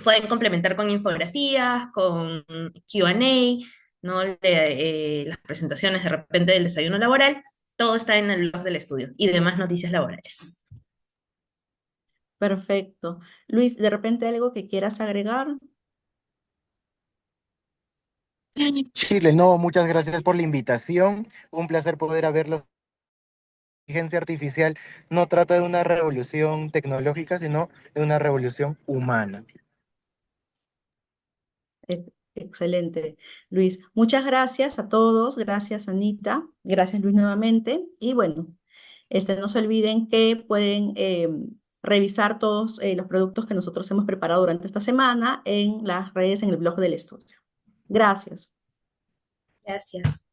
pueden complementar con infografías, con Q&A, ¿no? Las presentaciones de repente del desayuno laboral. Todo está en el blog del estudio y demás noticias laborales. Perfecto. Luis, ¿de repente algo que quieras agregar? Chile, no, muchas gracias por la invitación. Un placer poder ver la inteligencia artificial. No trata de una revolución tecnológica, sino de una revolución humana. Excelente, Luis. Muchas gracias a todos. Gracias, Anita. Gracias, Luis, nuevamente. Y bueno, no se olviden que pueden revisar todos los productos que nosotros hemos preparado durante esta semana en las redes, en el blog del estudio. Gracias. Gracias.